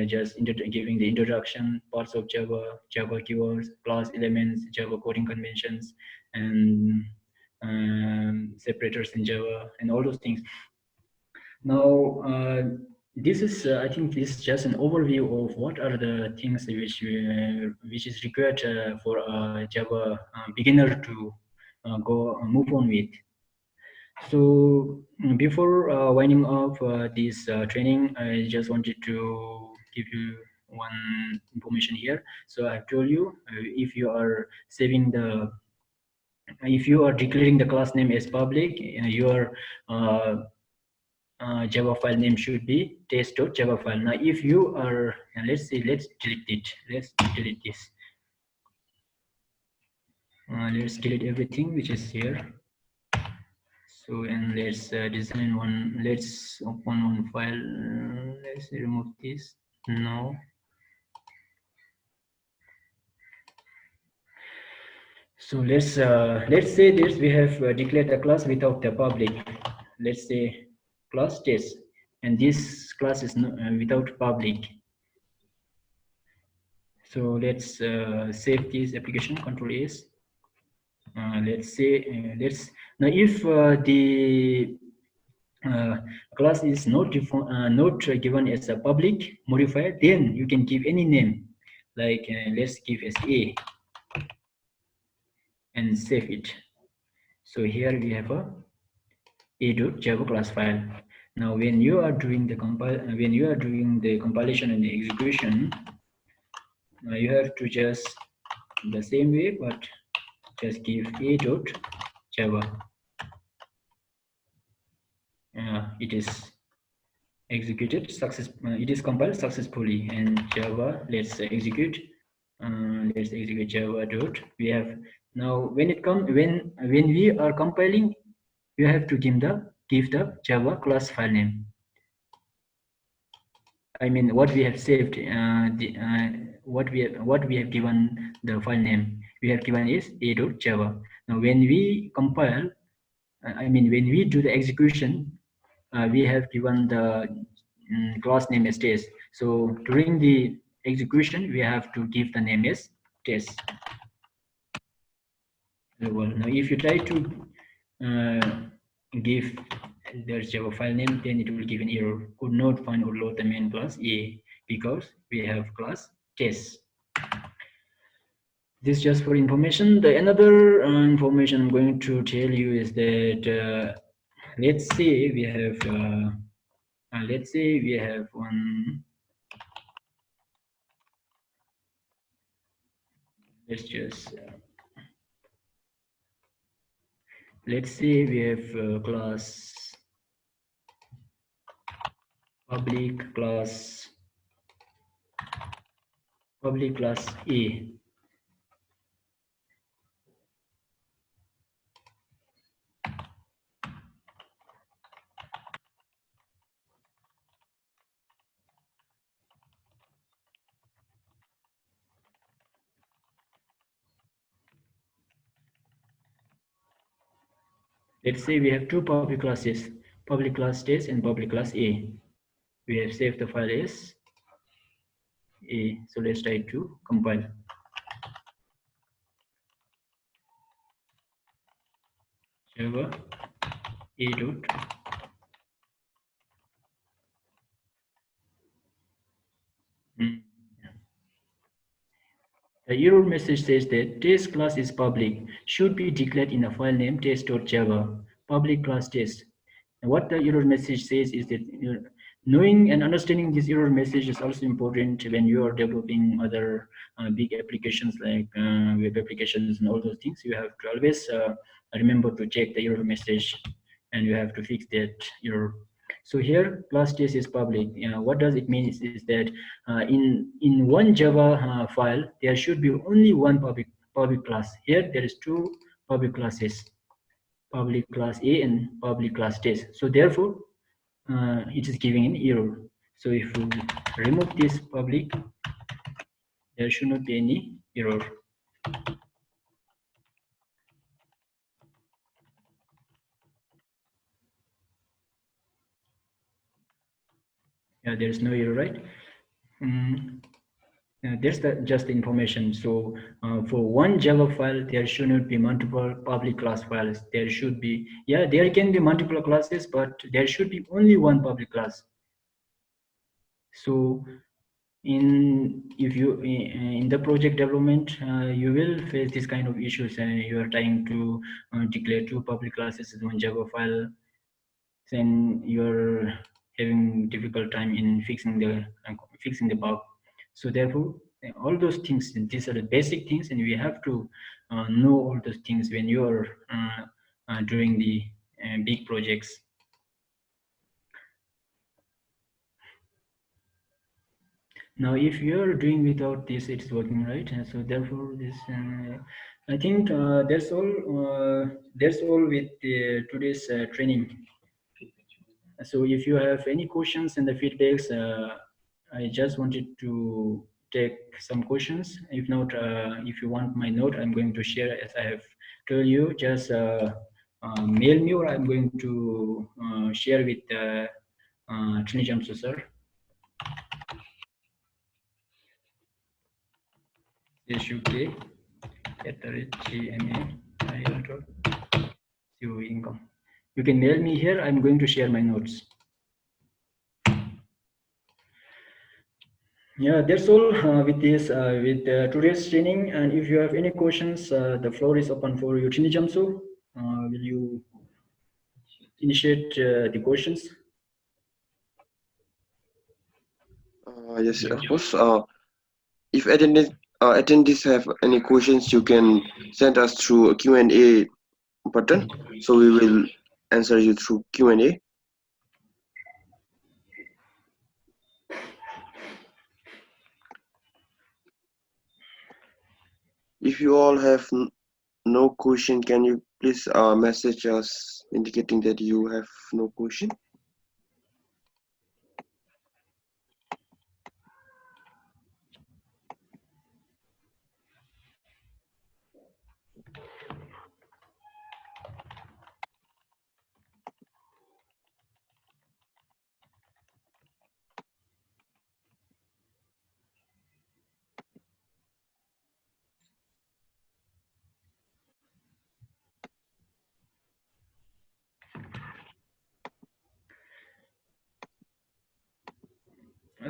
just giving the introduction, parts of Java, Java keywords, class elements, Java coding conventions, and separators in Java, and all those things. Now, this is, I think, this is just an overview of what are the things which is required for a Java beginner to move on with. So before winding up this training, I just wanted to give you one information here. So I've told you if you are saving the, if you are declaring the class name as public, your Java file name should be test.java file. Now, if you are, let's see, let's delete it. Let's delete this. Let's delete everything which is here. So, and let's design one, let's open one file. Let's remove this. No. So let's say this, we have declared a class without the public. Let's say class test, and this class is without public. So let's save this application, Control S. Let's say now if the class is not given as a public modifier, then you can give any name, like let's give as A and save it. So here we have a.java class file. Now when you are doing the compilation and the execution, you have to just the same way, but just give a.java. It is executed it is compiled successfully, and Java, let's execute Java dot. We have now when we are compiling, you have to give the Java class file name. I mean what we have saved, what we have given the file name we have given is a.java. Now when we compile, I mean when we do the execution, we have given the class name as test. So during the execution, we have to give the name as test. Well, now if you try to give the Java file name, then it will give an error. Could not find or load the main class A, because we have class test. This just for information. The another information I'm going to tell you is that let's say we have one. Let's just let's say we have class public class A. let's say we have two public classes, public class test and public class A. We have saved the file as A. So let's try to compile. Java A dot. The error message says that test class is public, should be declared in a file name test.java, public class test. And what the error message says is that knowing and understanding this error message is also important when you are developing other big applications like web applications and all those things. You have to always remember to check the error message and you have to fix that error. So here class test is public. What does it mean is that in one Java file there should be only one public class. Here there is two public classes, public class A and public class test. So therefore it is giving an error. So if you remove this public, there should not be any error. Yeah, there is no error, right? That's just the information. So for one Java file, there should not be multiple public class files. There should be, yeah, there can be multiple classes, but there should be only one public class. So in the project development, you will face this kind of issues, and you are trying to declare two public classes in one Java file, then you're having difficult time in fixing the bug. So therefore all those things, these are the basic things, and we have to know all those things when you're doing the big projects. Now if you're doing without this, it's working, right? And so therefore this I think that's all with today's training. So if you have any questions and the feedbacks, I just wanted to take some questions. If not, if you want my note, I'm going to share as I have told you. Just mail me, or I'm going to share with Trini Jamsu sir. SUK income. You can mail me here. I'm going to share my notes. Yeah, that's all with this with today's training. And if you have any questions, the floor is open for you. Trini Jamsu, will you initiate the questions? Yes, of course. If attendees have any questions, you can send us through a Q&A button. So we will answer you through Q&A. If you all have no question, can you please message us indicating that you have no question?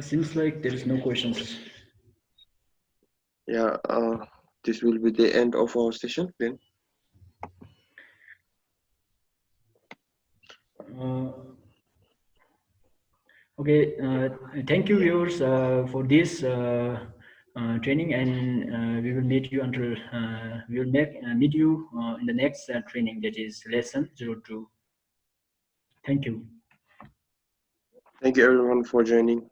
Seems like there is no questions. Yeah, this will be the end of our session then. Okay, thank you viewers for this training, and we will meet you until we will meet you in the next training, that is lesson 02. Thank you. Thank you everyone for joining.